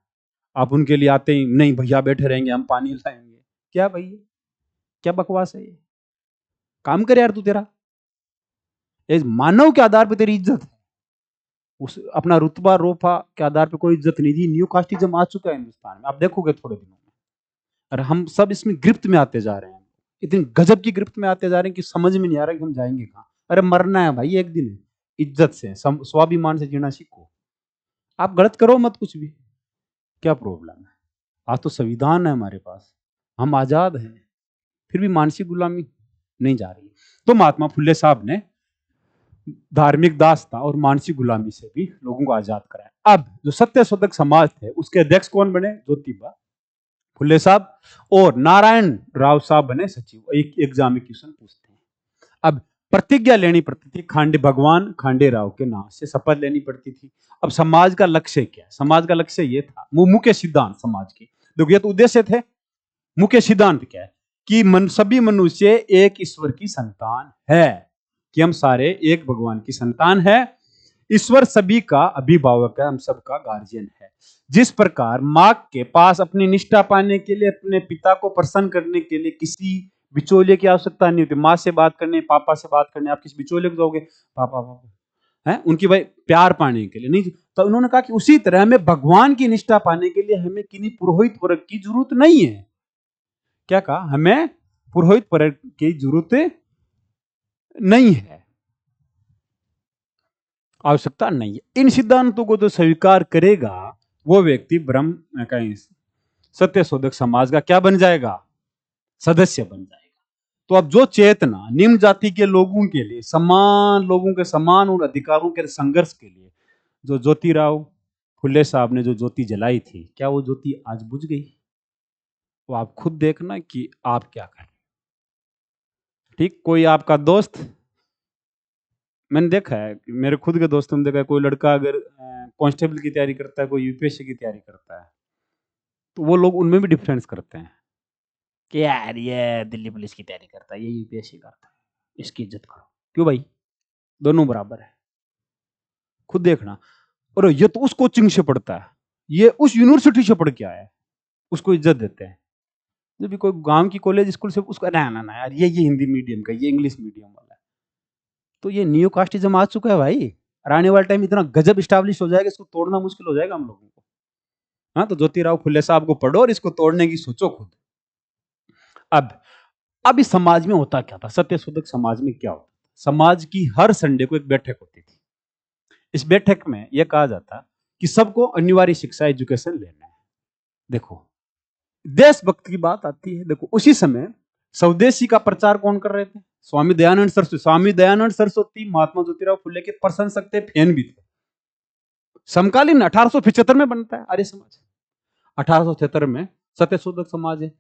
S1: आप उनके लिए आते ही नहीं, भैया बैठे रहेंगे, हम पानी लाएंगे, क्या भैया, क्या बकवास है ये, काम करे यार तू, तेरा एक मानव के आधार पर तेरी इज्जत है, उस अपना रुतबा रोफा के आधार पर कोई इज्जत नहीं दी। न्यू कास्टिज्म आ चुका है हिंदुस्तान में, आप देखोगे थोड़े दिनों में, और हम सब इसमें गिरफ्त में आते जा रहे हैं, इतनी गजब की गिरफ्त में आते जा रहे हैं कि समझ में नहीं आ रहा कि हम जाएंगे कहाँ। अरे मरना है भाई एक दिन, इज्जत से, स्वाभिमान से जीना सीखो, आप गलत करो मत कुछ भी, क्या प्रॉब्लम है? आज तो संविधान है हमारे पास, हम आजाद हैं, फिर भी मानसिक गुलामी नहीं जा रही। तो महात्मा फुल्ले साहब ने धार्मिक दासता और मानसिक गुलामी से भी लोगों को आजाद कराया। अब जो सत्य शोधक समाज थे उसके अध्यक्ष कौन बने? ज्योतिबा फुले साहब, और नारायण राव साहब बने सचिव। एक एग्जाम में क्वेश्चन पूछते हैं। अब प्रतिज्ञा लेनी पड़ती थी, खांडे भगवान खांडे राव के नाम से शपथ लेनी पड़ती थी। अब समाज का लक्ष्य क्या है? समाज का लक्ष्य ये था, मुख्य सिद्धांत समाज की, देखिए तो उद्देश्य थे। मुख्य सिद्धांत क्या है कि सभी मनुष्य एक ईश्वर की संतान है, कि हम सारे एक भगवान की संतान है, ईश्वर सभी का अभिभावक है, हम सबका गार्जियन है। जिस प्रकार माँ के पास अपनी निष्ठा पाने के लिए, अपने पिता को प्रसन्न करने के लिए किसी बिचौलिए की आवश्यकता नहीं होती। माँ से बात करने, पापा से बात करने आप किसी बिचौलिए को जाओगे, पापा पापा है उनकी भाई प्यार पाने के लिए नहीं। तो उन्होंने कहा कि उसी तरह हमें भगवान की निष्ठा पाने के लिए हमें किन्हीं पुरोहित वर्ग की जरूरत नहीं है। क्या कहा? हमें पुरोहित वर्ग की जरूरत नहीं है, आवश्यकता नहीं है। इन सिद्धांतों को तो स्वीकार करेगा वो व्यक्ति ब्रह्म कहीं सत्य शोधक समाज का क्या बन जाएगा? सदस्य बन जाएगा। तो अब जो चेतना निम्न जाति के लोगों के लिए, समान लोगों के समान और अधिकारों के संघर्ष के लिए जो ज्योतिराव फुले साहब ने जो ज्योति जलाई थी, क्या वो ज्योति आज बुझ गई? वो आप खुद देखना कि आप क्या करें। ठीक, कोई आपका दोस्त, मैंने देखा है, मेरे खुद के दोस्तों ने देखा है, कोई लड़का अगर कांस्टेबल की तैयारी करता है, कोई यूपीएससी की तैयारी करता है, तो वो लोग उनमें भी डिफरेंस करते हैं कि यार ये दिल्ली पुलिस की तैयारी करता है, ये यूपीएससी करता है, इसकी इज्जत करो। क्यों भाई? दोनों बराबर है। खुद देखना। और ये तो उस कोचिंग से पढ़ता है, ये उस यूनिवर्सिटी से पढ़ के आया है, उसको इज्जत देते हैं। जब भी कोई गांव की कॉलेज स्कूल से, उसको ना ना ना यार, ये हिंदी मीडियम का, ये इंग्लिश मीडियम वाला है। तो ये न्यू कास्टिज्म आ चुका है भाई। और आने वाले टाइम इतना गजब स्टैब्लिश हो जाएगा, इसको तोड़ना मुश्किल हो जाएगा हम लोगों को। हाँ, तो ज्योतिराव फुले साहब को पढ़ो और इसको तोड़ने की सोचो खुद। अब अब इस समाज में होता क्या था? सत्य शोधक समाज में क्या होता? समाज की हर संडे को एक बैठक होती थी। इस बैठक में यह कहा जाता कि सबको अनिवार्य शिक्षा, एजुकेशन लेना है। देखो, देशभक्त की बात आती है। देखो, उसी समय स्वदेशी का प्रचार कौन कर रहे थे? स्वामी दयानंद सरस्वती। स्वामी दयानंद सरस्वती महात्मा ज्योतिराव फुले के प्रशंसक थे, फैन भी थे। समकालीन 1875 में बनता है आर्य समाज। 1876 में सत्यशोधक समाज है।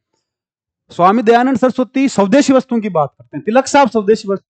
S1: स्वामी दयानंद सरस्वती स्वदेशी वस्तुओं की बात करते हैं, तिलक साहब स्वदेशी वस्तु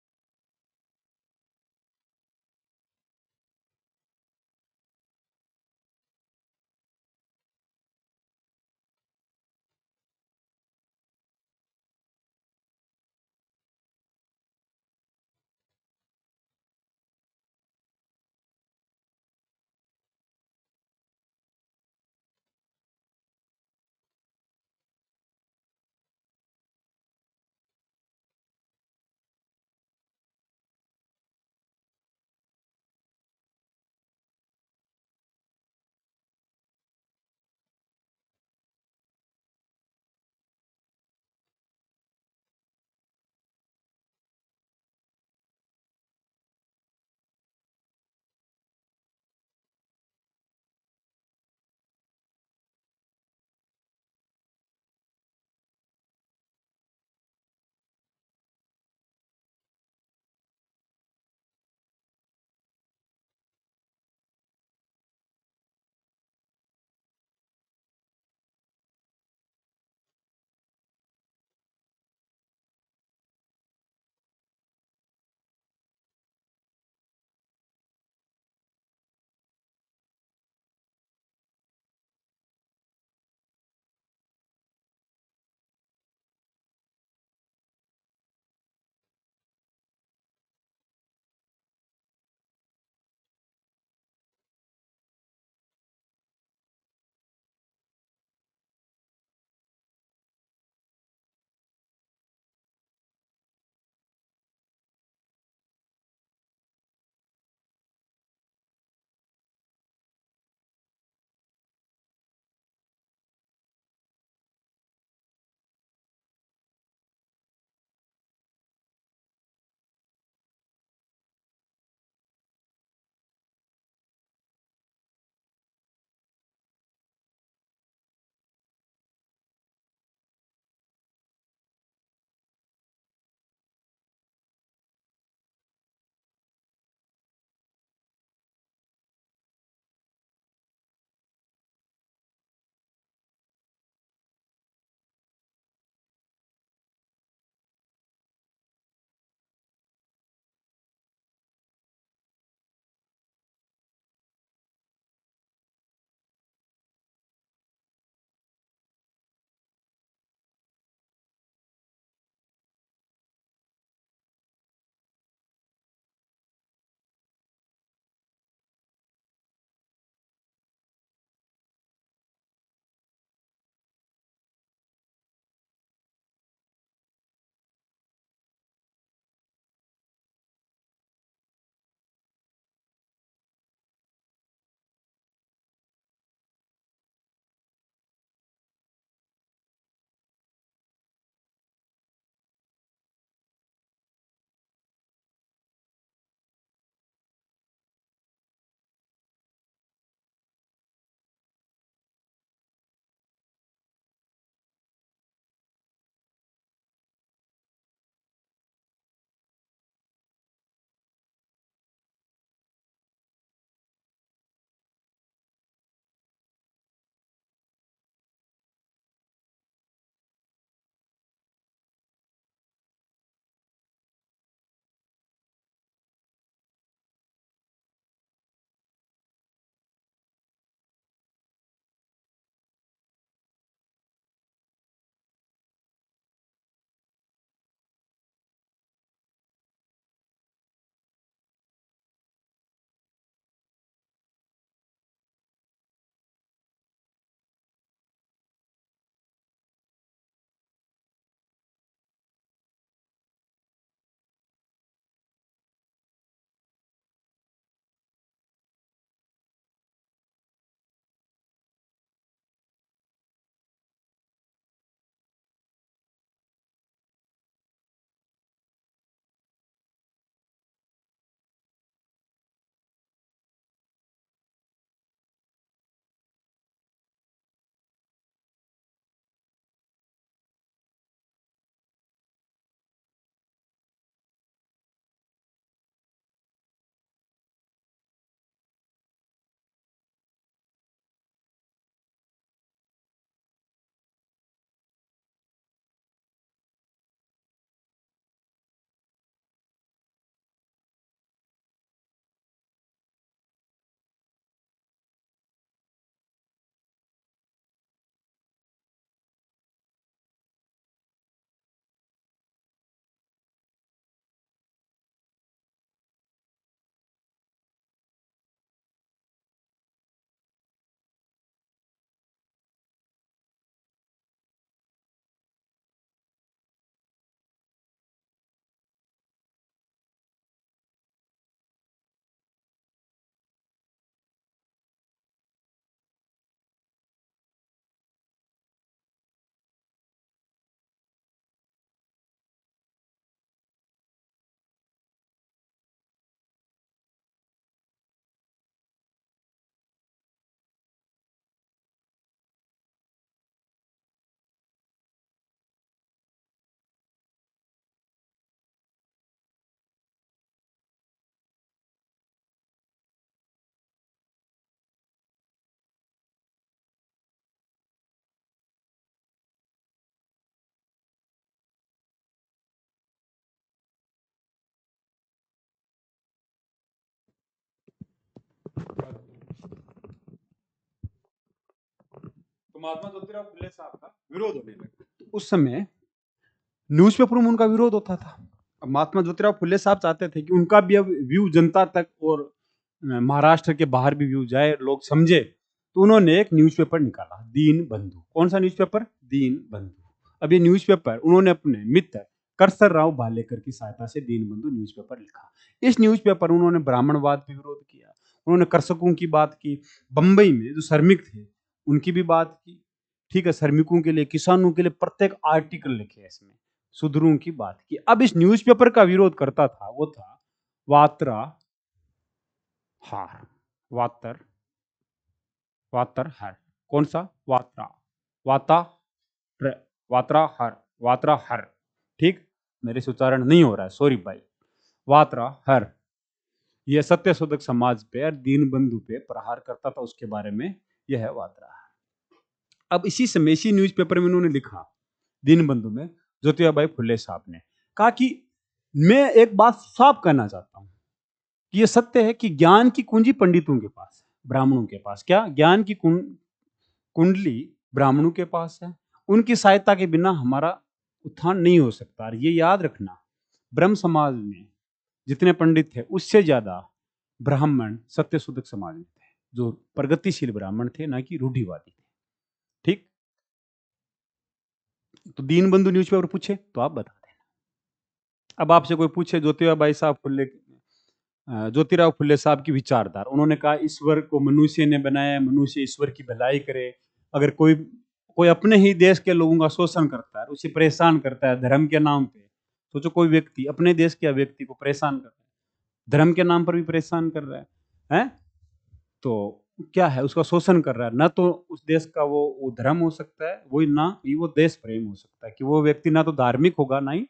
S1: तो महात्मा ज्योतिराव फुले साहब का विरोध होने लगा। तो उस समय न्यूज़पेपर में उनका विरोध होता था। अब महात्मा ज्योतिराव फुले साहब चाहते थे कि उनका भी अब व्यू जनता तक और महाराष्ट्र के बाहर भी व्यू जाए, लोग समझे। तो उन्होंने एक न्यूज़पेपर निकाला, दीन बंधु। कौन सा न्यूज़पेपर? दीन बंधु। अब ये न्यूज़पेपर उन्होंने अपने मित्र करसर राव भालेकर की सहायता से दीन बंधु न्यूज़पेपर लिखा। इस न्यूज़पेपर उन्होंने ब्राह्मणवाद पे विरोध किया, उन्होंने कृषकों की बात की, बंबई में जो श्रमिक थे उनकी भी बात की। ठीक है, श्रमिकों के लिए, किसानों के लिए प्रत्येक आर्टिकल लिखे इसमें, सुधरों की बात की। अब इस न्यूज़पेपर का विरोध करता था वो था वात्रा हार, वातर हर। कौन सा? वाता वात्रा हर। ठीक, मेरे से उच्चारण नहीं हो रहा है, सॉरी भाई। वात्रा हर, यह सत्य शोधक समाज पे और दीन बंधु पे प्रहार करता था, उसके बारे में यह है वात्रा हर। अब इसी समय इसी न्यूज़पेपर में उन्होंने लिखा, दीन बंधु में, ज्योतिबा भाई फुले साहब ने कहा कि मैं एक बात साफ कहना चाहता हूं कि यह सत्य है कि ज्ञान की कुंजी पंडितों के पास है, ब्राह्मणों के पास। क्या? ज्ञान की कुंडली ब्राह्मणों के पास है। उनकी सहायता के बिना हमारा उत्थान नहीं हो सकता। और ये याद रखना, ब्रह्म समाज में जितने पंडित थे उससे ज्यादा ब्राह्मण सत्यशोधक समाज में थे, जो प्रगतिशील ब्राह्मण थे, ना कि रूढ़िवादी थे। ठीक, तो दीन बंधु न्यूज़पेपर पूछे तो आप बता देना। अब आपसे कोई पूछे ज्योतिराव फुले साहब की विचारधारा, उन्होंने कहा ईश्वर को मनुष्य ने बनाया, मनुष्य ईश्वर की भलाई करे। अगर कोई कोई अपने ही देश के लोगों का शोषण करता है, उसे परेशान करता है धर्म के नाम पे, सोचो कोई व्यक्ति अपने देश के व्यक्ति को परेशान कर रहा है, धर्म के नाम पर भी परेशान कर रहा है, तो क्या है, उसका शोषण कर रहा है। ना तो उस देश का वो धर्म हो सकता है, वही ना ही वो देश प्रेम हो सकता है, कि वो व्यक्ति ना तो धार्मिक होगा ना ही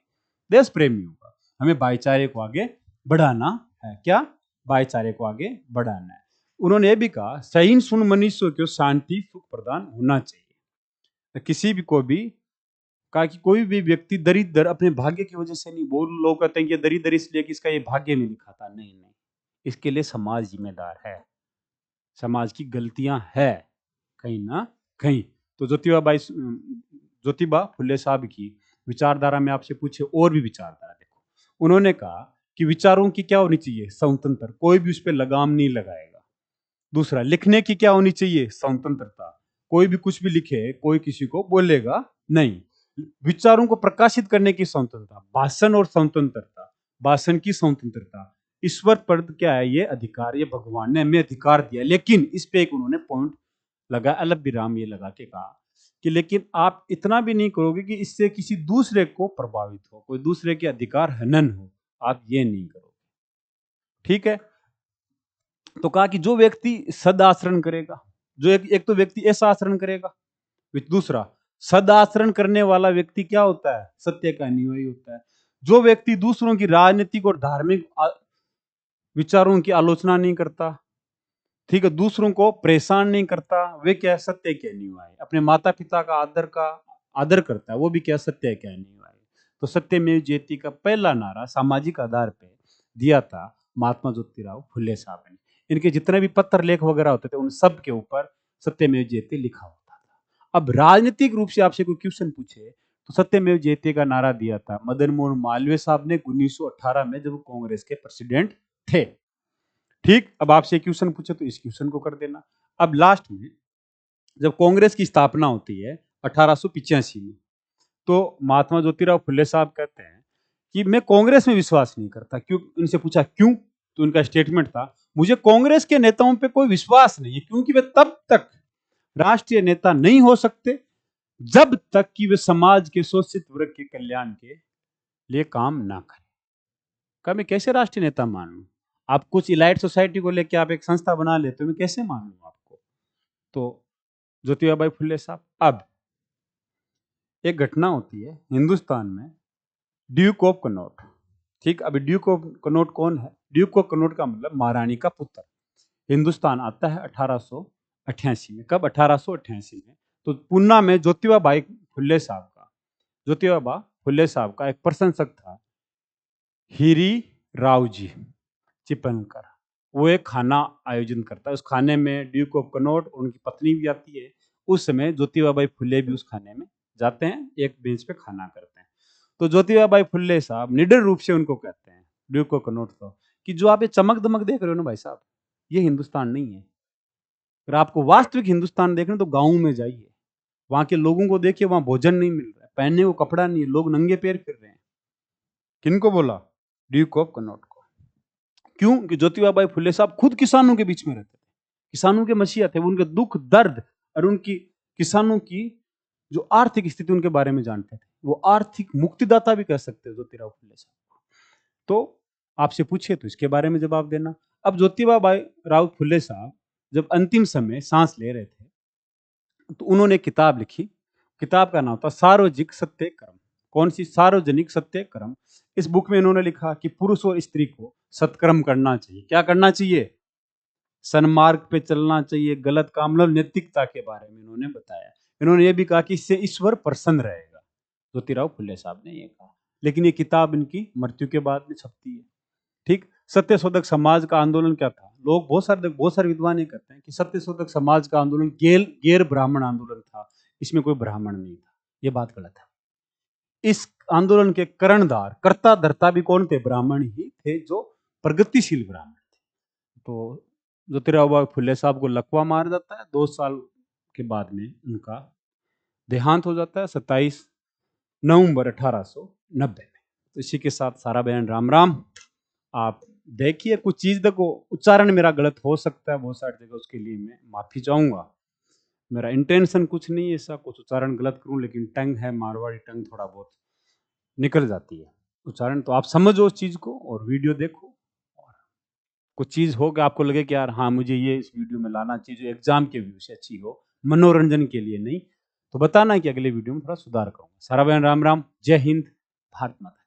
S1: देश प्रेमी होगा। हमें भाईचारे को आगे बढ़ाना है। क्या? भाईचारे को आगे बढ़ाना है। उन्होंने ये भी कहा सहिष्णु मनुष्य को शांति सुख प्रदान होना चाहिए। किसी भी को भी कहा कि कोई भी व्यक्ति दरिद्र अपने भाग्य की वजह से नहीं, बोल लोग कहते हैं कि दरिद्र इसलिए कि इसका ये भाग्य में लिखा था। नहीं, इसके लिए समाज जिम्मेदार है, समाज की गलतियां है कहीं ना कहीं। तो ज्योतिबा फुले साहब की विचारधारा में आपसे पूछे और भी विचारधारा देखो, उन्होंने कहा कि विचारों की क्या होनी चाहिए? स्वतंत्र, कोई भी उस पर लगाम नहीं लगाएगा। दूसरा, लिखने की क्या होनी चाहिए? स्वतंत्रता, कोई भी कुछ भी लिखे, कोई किसी को बोलेगा नहीं। विचारों को प्रकाशित करने की स्वतंत्रता, भाषण और स्वतंत्रता, भाषण की स्वतंत्रता। ईश्वर पर क्या है? ये अधिकार, ये भगवान ने हमें अधिकार दिया। लेकिन इस पे एक उन्होंने पॉइंट लगा, अलग विराम ये लगा के कहा कि लेकिन आप इतना भी नहीं करोगे कि इससे किसी दूसरे को प्रभावित हो, कोई दूसरे के अधिकार हनन हो, आप ये नहीं करोगे। ठीक है, तो कहा कि जो व्यक्ति सद आचरण करेगा, जो एक तो व्यक्ति ऐसा आचरण करेगा, दूसरा सद आचरण करने वाला व्यक्ति क्या होता है? सत्य का अनुयायी होता है। जो व्यक्ति दूसरों की राजनीतिक और धार्मिक विचारों की आलोचना नहीं करता, ठीक है, दूसरों को परेशान नहीं करता, वे क्या? सत्य के अनुयायी। अपने माता पिता का आदर करता है, वो भी क्या? सत्य के अनुयायी। तो सत्यमेव जयते का पहला नारा सामाजिक आधार पे दिया था महात्मा ज्योतिराव फुले साहब ने। इनके जितने भी पत्र लेख वगैरह होते थे उन सब के ऊपर सत्यमेव जयते लिखा होता था। अब राजनीतिक रूप से आपसे कोई क्वेश्चन पूछे तो सत्यमेव जयते का नारा दिया था मदन मोहन मालवीय साहब ने 1918 में, जब कांग्रेस के प्रेसिडेंट थे। ठीक, अब आपसे क्वेश्चन पूछे तो इस क्वेश्चन को कर देना। अब लास्ट में जब कांग्रेस की स्थापना होती है 1885 में, तो महात्मा ज्योतिराव फुले साहब कहते हैं कि मैं कांग्रेस में विश्वास नहीं करता। क्यों? उनसे पूछा क्यों, तो उनका स्टेटमेंट था मुझे कांग्रेस के नेताओं पे कोई विश्वास नहीं है, क्योंकि वे तब तक राष्ट्रीय नेता नहीं हो सकते जब तक कि वे समाज के शोषित वर्ग के कल्याण के लिए काम ना करें। कहा मैं कैसे राष्ट्रीय नेता मान लूं? आप कुछ इलाइट सोसाइटी को लेकर आप एक संस्था बना लेते हो, मैं कैसे मान लूं आपको? तो ज्योतिबा भाई फुले साहब, अब एक घटना होती है हिंदुस्तान में, ड्यूक ऑफ कनॉट। ठीक, अभी ड्यूक ऑफ कनॉट कौन है? ड्यूक ऑफ कनॉट का मतलब महारानी का पुत्र। हिंदुस्तान आता है 1888 में। कब? 1888 में। तो पूना में ज्योतिबा फुले साहब का एक प्रशंसक था, हीरी रावजी चिपलकर। वो एक खाना आयोजन करता है, उस खाने में ड्यूक ऑफ कनॉट और उनकी पत्नी भी आती है, उस समय ज्योतिबा फुले भी उस खाने में जाते हैं, एक बेंच पे खाना करते हैं। तो ज्योतिबा फुले साहब निडर रूप से उनको कहते हैं, ड्यूक ऑफ कनॉट को, कि जो आप ये चमक दमक देख रहे हो ना भाई साहब, ये हिंदुस्तान नहीं है। अगर आपको वास्तविक हिंदुस्तान देखना तो गाँव में जाइए, वहां के लोगों को देखिए, वहां भोजन नहीं मिल रहा है, पहनने को कपड़ा नहीं है, लोग नंगे पैर फिर रहे हैं। किनको बोला? ड्यूक ऑफ कनॉट को। क्यों? कि ज्योतिबा फुले साहब खुद किसानों के बीच में रहते थे, किसानों के मसीहा थे, वो उनके दुख दर्द और उनकी किसानों की जो आर्थिक स्थिति उनके बारे में जानते थे। वो आर्थिक मुक्तिदाता भी कह सकते हो ज्योतिराव फुले साहब को। तो आपसे पूछिए तो इसके बारे में जवाब देना। अब ज्योतिबा राव फुले साहब जब अंतिम समय सांस ले रहे थे तो उन्होंने किताब लिखी। किताब का नाम था सार्वजनिक सत्य कर्म। कौन सी? सार्वजनिक सत्य कर्म। इस बुक में इन्होंने लिखा कि पुरुष और स्त्री को सत्कर्म करना चाहिए। क्या करना चाहिए? सन्मार्ग पे चलना चाहिए, गलत काम, मतलब नैतिकता के बारे में इन्होंने बताया। इन्होंने ये भी कहा कि इससे ईश्वर प्रसन्न रहेगा। ज्योतिराव फुले साहब ने ये कहा, लेकिन ये किताब इनकी मृत्यु के बाद में छपती है। ठीक। सत्य शोधक समाज का आंदोलन क्या था? लोग बहुत सारे विद्वान ये कहते हैं कि सत्य शोधक समाज का आंदोलन गैर ब्राह्मण आंदोलन था, इसमें कोई ब्राह्मण नहीं था। ये बात गलत है। इस आंदोलन के कर्णधार, कर्ता धर्ता भी कौन थे? ब्राह्मण ही थे, जो प्रगतिशील ब्राह्मण थे। तो ज्योतिराव फुले साहब को लकवा मार जाता है, 2 साल के बाद में उनका देहांत हो जाता है 27 नवंबर 1890 में। तो इसी के साथ सारा बहन राम राम। आप देखिए, कुछ चीज देखो, उच्चारण मेरा गलत हो सकता है बहुत सारी जगह, उसके लिए मैं माफी चाहूंगा। मेरा इंटेंशन कुछ नहीं है ऐसा कुछ उच्चारण गलत करूं, लेकिन टंग है मारवाड़ी टंग, थोड़ा बहुत निकल जाती है उच्चारण। तो आप समझो उस चीज को और वीडियो देखो, और कुछ चीज हो कि आपको लगे कि यार हाँ मुझे ये इस वीडियो में लाना चाहिए, जो एग्जाम के व्यू से अच्छी हो, मनोरंजन के लिए नहीं, तो बताना कि अगले वीडियो में थोड़ा सुधार करूंगा। सारा बहन राम राम। जय हिंद। भारत माता।